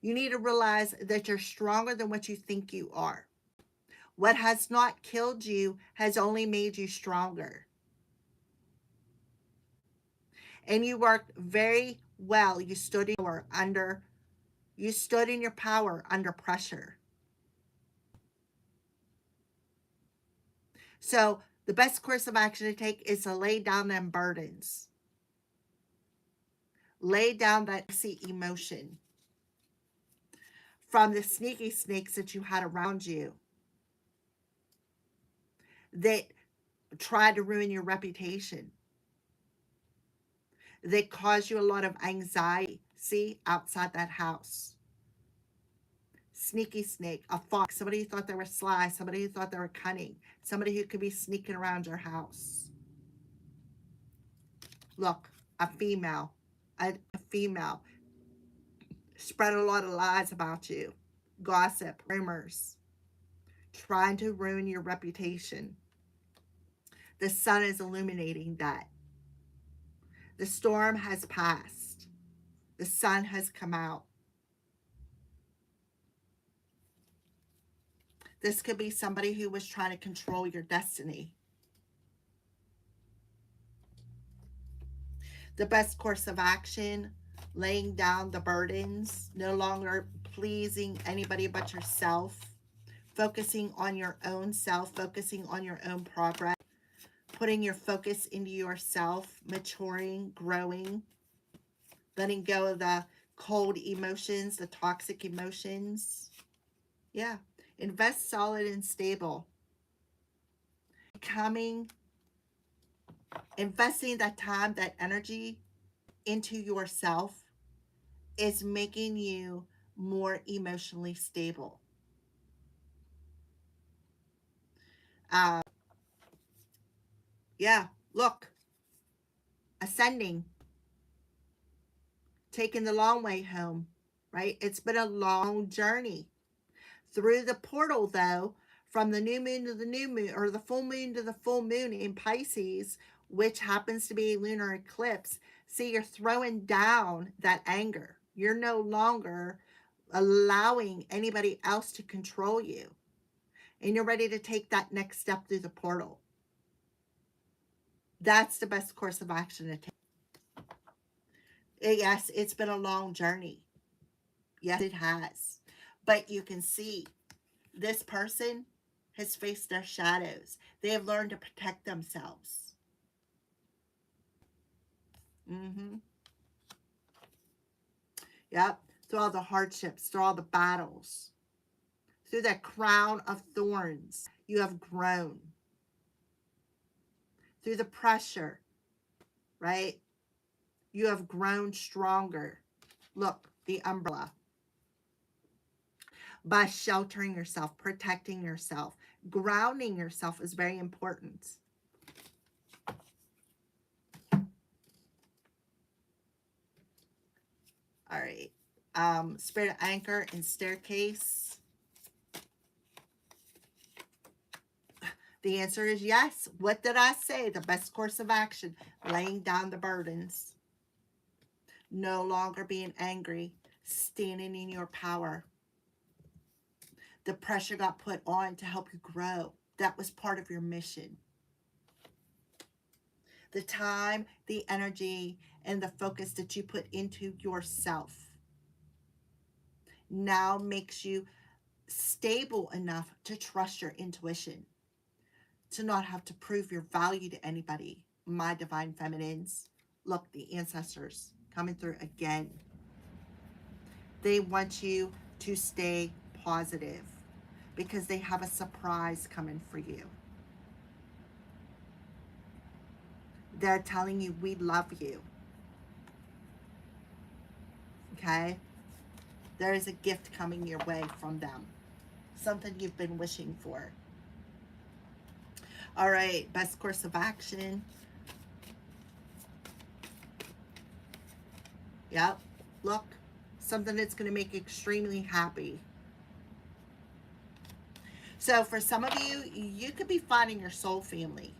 You need to realize that you're stronger than what you think you are. What has not killed you has only made you stronger. And you worked very well. You stood in your power under pressure. So the best course of action to take is to lay down them burdens. Lay down that emotion from the sneaky snakes that you had around you that tried to ruin your reputation, that caused you a lot of anxiety. See, outside that house. Sneaky snake, a fox, somebody who thought they were sly, somebody who thought they were cunning, somebody who could be sneaking around your house. Look, a female spread a lot of lies about you, gossip, rumors, trying to ruin your reputation. The sun is illuminating that. The storm has passed. The sun has come out. This could be somebody who was trying to control your destiny. The best course of action, laying down the burdens, no longer pleasing anybody but yourself, focusing on your own self, focusing on your own progress, putting your focus into yourself, maturing, growing, letting go of the cold emotions, the toxic emotions. Yeah. Invest solid and stable. Investing that time, that energy into yourself is making you more emotionally stable. Uh, yeah, look, ascending, taking the long way home, right? It's been a long journey. Through the portal, though, from the new moon to the new moon, or the full moon to the full moon in Pisces, which happens to be a lunar eclipse, see, you're throwing down that anger. You're no longer allowing anybody else to control you. And you're ready to take that next step through the portal. That's the best course of action to take. Yes, it's been a long journey. Yes, it has. But you can see this person has faced their shadows. They have learned to protect themselves. Mm-hmm. Yep. Through all the hardships, through all the battles, through that crown of thorns, you have grown. Through the pressure, right? You have grown stronger. Look, the umbrella. By sheltering yourself, protecting yourself, grounding yourself is very important. All right. Spirit anchor and staircase. The answer is yes. What did I say? The best course of action, laying down the burdens. No longer being angry, standing in your power. The pressure got put on to help you grow. That was part of your mission. The time, the energy, and the focus that you put into yourself now makes you stable enough to trust your intuition, to not have to prove your value to anybody. My divine feminines, look, the ancestors coming through again. They want you to stay positive because they have a surprise coming for you. They're telling you we love you. Okay? There is a gift coming your way from them. Something you've been wishing for. All right, best course of action. Yep, look, something that's going to make you extremely happy. So for some of you, you could be finding your soul family.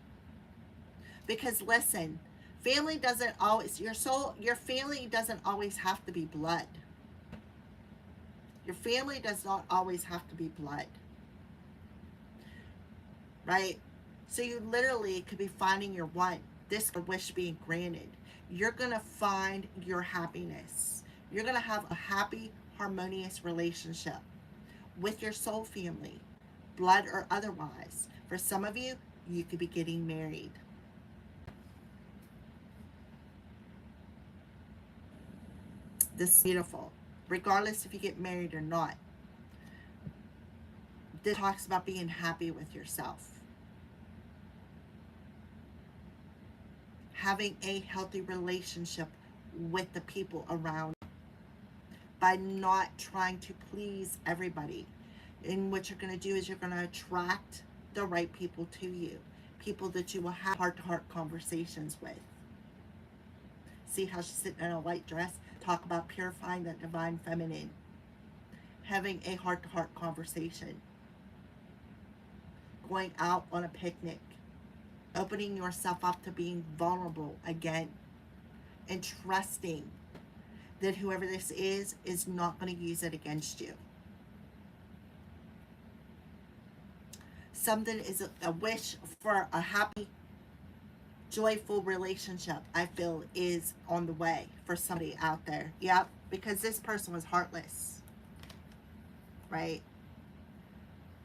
Because listen, family doesn't always, your family doesn't always have to be blood. Your family does not always have to be blood. Right? So you literally could be finding your one. This wish being granted. You're going to find your happiness. You're going to have a happy, harmonious relationship with your soul family, blood or otherwise. For some of you, you could be getting married. This is beautiful. Regardless if you get married or not. This talks about being happy with yourself. Having a healthy relationship with the people around you. By not trying to please everybody. And what you're going to do is you're going to attract the right people to you. People that you will have heart-to-heart conversations with. See how she's sitting in a white dress? Talk about purifying that divine feminine. Having a heart-to-heart conversation. Going out on a picnic. Opening yourself up to being vulnerable again. And trusting that whoever this is not going to use it against you. Something is a wish for a happy, joyful relationship, I feel, is on the way for somebody out there. Yep, because this person was heartless. Right?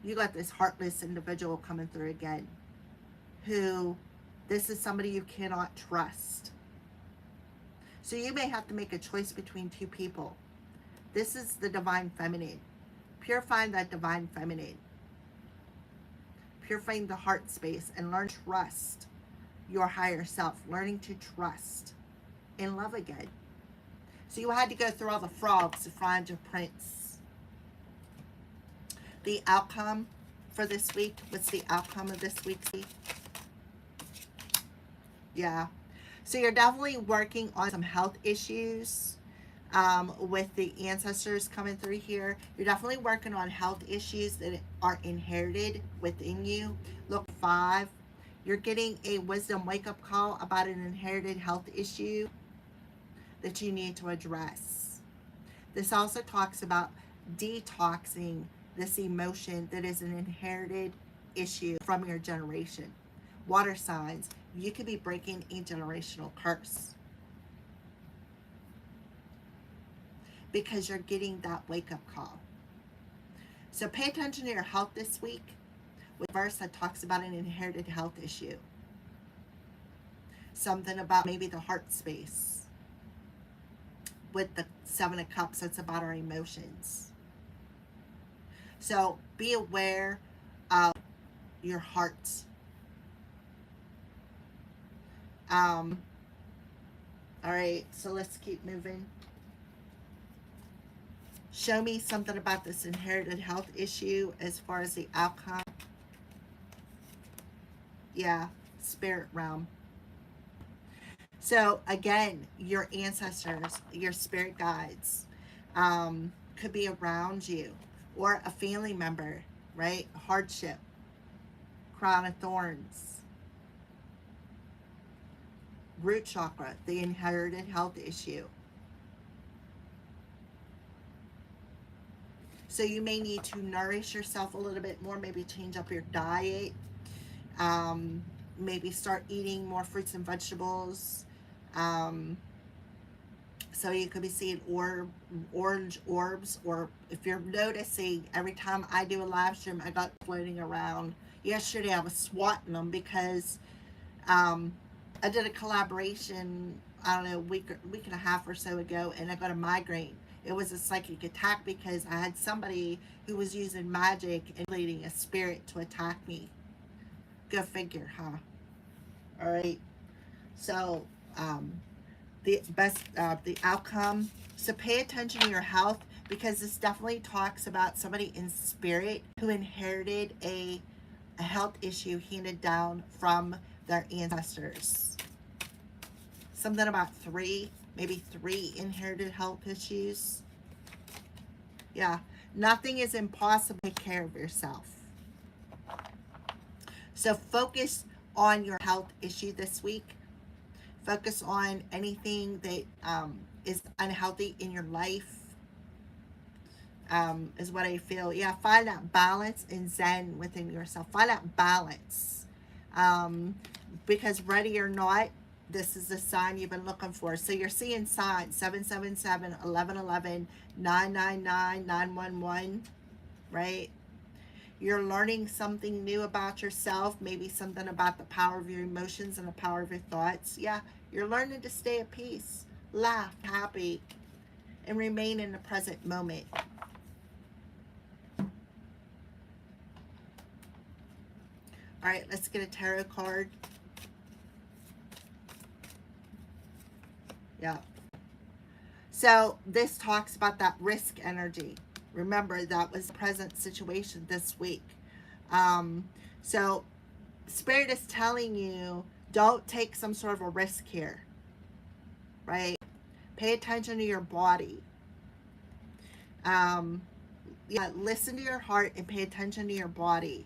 You got this heartless individual coming through again. Who, this is somebody you cannot trust. So you may have to make a choice between two people. This is the divine feminine. Purifying that divine feminine. Purifying the heart space and learn to trust your higher self. Learning to trust in love again. So you had to go through all the frogs to find your prince. The outcome for this week. What's the outcome of this week's week? Yeah. So you're definitely working on some health issues with the ancestors coming through here. You're definitely working on health issues that are inherited within you. Look, 5. You're getting a wisdom wake-up call about an inherited health issue that you need to address. This also talks about detoxing this emotion that is an inherited issue from your generation. Water signs, you could be breaking a generational curse because you're getting that wake-up call. So pay attention to your health this week with a verse that talks about an inherited health issue. Something about maybe the heart space. With the 7 of Cups, that's about our emotions. So be aware of your heart. All right, so let's keep moving. Show me something about this inherited health issue as far as the outcome. Yeah, spirit realm. So again, your ancestors, your spirit guides, could be around you, or a family member, right? Hardship, crown of thorns. Root chakra, the inherited health issue. So you may need to nourish yourself a little bit more, maybe change up your diet, maybe start eating more fruits and vegetables. So you could be seeing orange orbs, or if you're noticing, every time I do a live stream, I got floating around. Yesterday I was swatting them because I did a collaboration, I don't know, a week and a half or so ago, and I got a migraine. It was a psychic attack because I had somebody who was using magic and leading a spirit to attack me. Go figure, huh? All right. So the outcome. So pay attention to your health, because this definitely talks about somebody in spirit who inherited a health issue handed down from their ancestors. Something about 3, maybe 3 inherited health issues. Yeah, nothing is impossible. Take care of yourself. So focus on your health issue this week. Focus on anything that is unhealthy in your life, is what I feel. Yeah, find that balance and zen within yourself. Find that balance. Um, because ready or not, this is the sign you've been looking for. So you're seeing signs 777, 1111, 999, 911, right? You're learning something new about yourself, maybe something about the power of your emotions and the power of your thoughts. Yeah, you're learning to stay at peace, laugh, happy, and remain in the present moment. All right, let's get a tarot card. Yeah. So this talks about that risk energy. Remember, that was the present situation this week. Um, so Spirit is telling you, don't take some sort of a risk here, right? Pay attention to your body. Yeah, listen to your heart and pay attention to your body.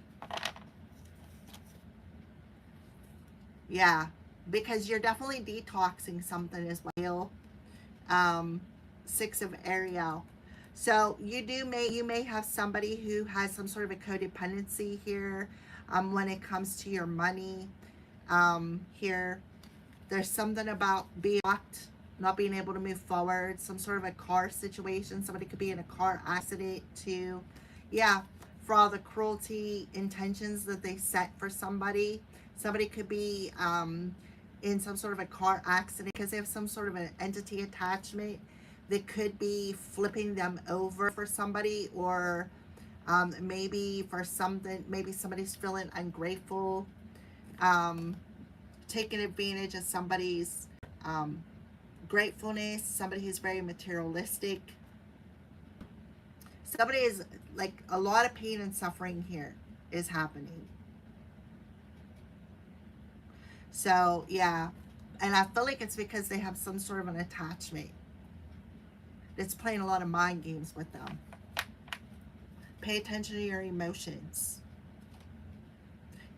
Yeah, because you're definitely detoxing something as well. Six of Ariel. So you may have somebody who has some sort of a codependency here, when it comes to your money. Here, there's something about being locked, not being able to move forward, some sort of a car situation. Somebody could be in a car accident too. Yeah, for all the cruelty intentions that they set for somebody. Somebody could be in some sort of a car accident because they have some sort of an entity attachment that could be flipping them over for somebody, or maybe for something, maybe somebody's feeling ungrateful, taking advantage of somebody's gratefulness, somebody who's very materialistic. Somebody is like, a lot of pain and suffering here is happening. So yeah, and I feel like it's because they have some sort of an attachment that's playing a lot of mind games with them. Pay attention to your emotions.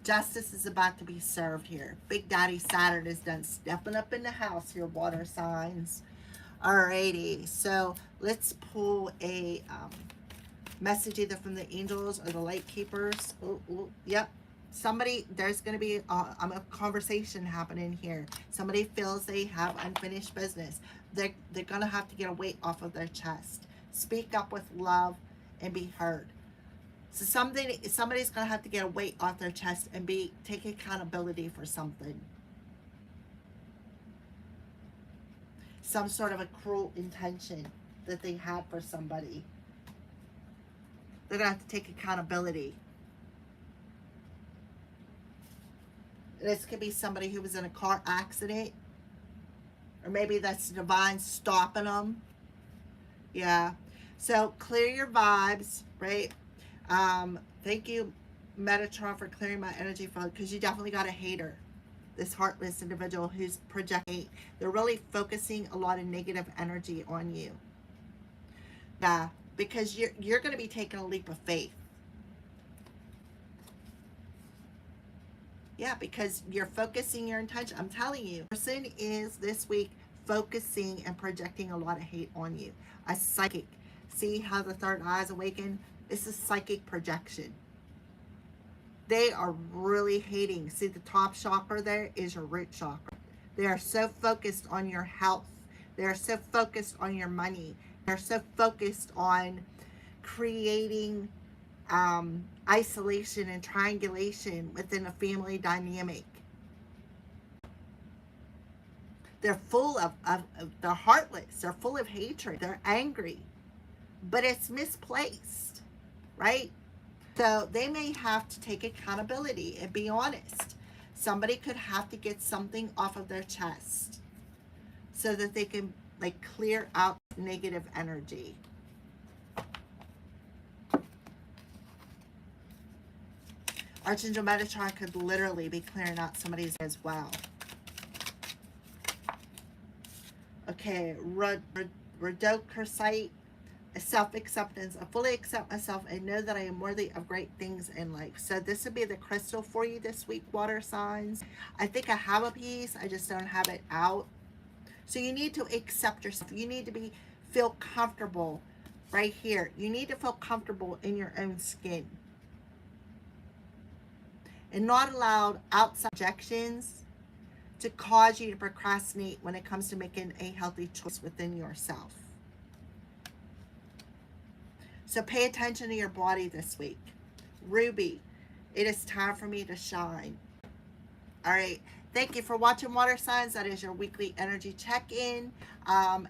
Justice is about to be served here. Big Daddy Saturn is done stepping up in the house here, water signs. Alrighty, so let's pull a message either from the angels or the light keepers. Yep. Somebody, there's going to be a conversation happening here. Somebody feels they have unfinished business. They're going to have to get a weight off of their chest. Speak up with love and be heard. So somebody's going to have to get a weight off their chest and take accountability for something. Some sort of a cruel intention that they had for somebody. They're going to have to take accountability. This could be somebody who was in a car accident. Or maybe that's divine stopping them. Yeah. So clear your vibes, right? Thank you, Metatron, for clearing my energy flow, because you definitely got a hater. This heartless individual who's projecting. They're really focusing a lot of negative energy on you. Yeah. Because you're going to be taking a leap of faith. Yeah, because you're focusing your intention. I'm telling you, person is this week focusing and projecting a lot of hate on you. A psychic. See how the third eye is awakened? This is psychic projection. They are really hating. See, the top chakra there is your root chakra. They are so focused on your health. They are so focused on your money. They're so focused on creating isolation and triangulation within a family dynamic. They're full of they're heartless. They're full of hatred. They're angry. But it's misplaced, right? So they may have to take accountability and be honest. Somebody could have to get something off of their chest so that they can like clear out negative energy. Archangel Metatron could literally be clearing out somebody's as well. Okay, Rhodokersite, self-acceptance. I fully accept myself and know that I am worthy of great things in life. So this would be the crystal for you this week, water signs. I think I have a piece, I just don't have it out. So you need to accept yourself. You need to feel comfortable right here. You need to feel comfortable in your own skin and not allow outside objections to cause you to procrastinate when it comes to making a healthy choice within yourself. So pay attention to your body this week. Ruby, it is time for me to shine. All right. Thank you for watching Water Signs. That is your weekly energy check-in. And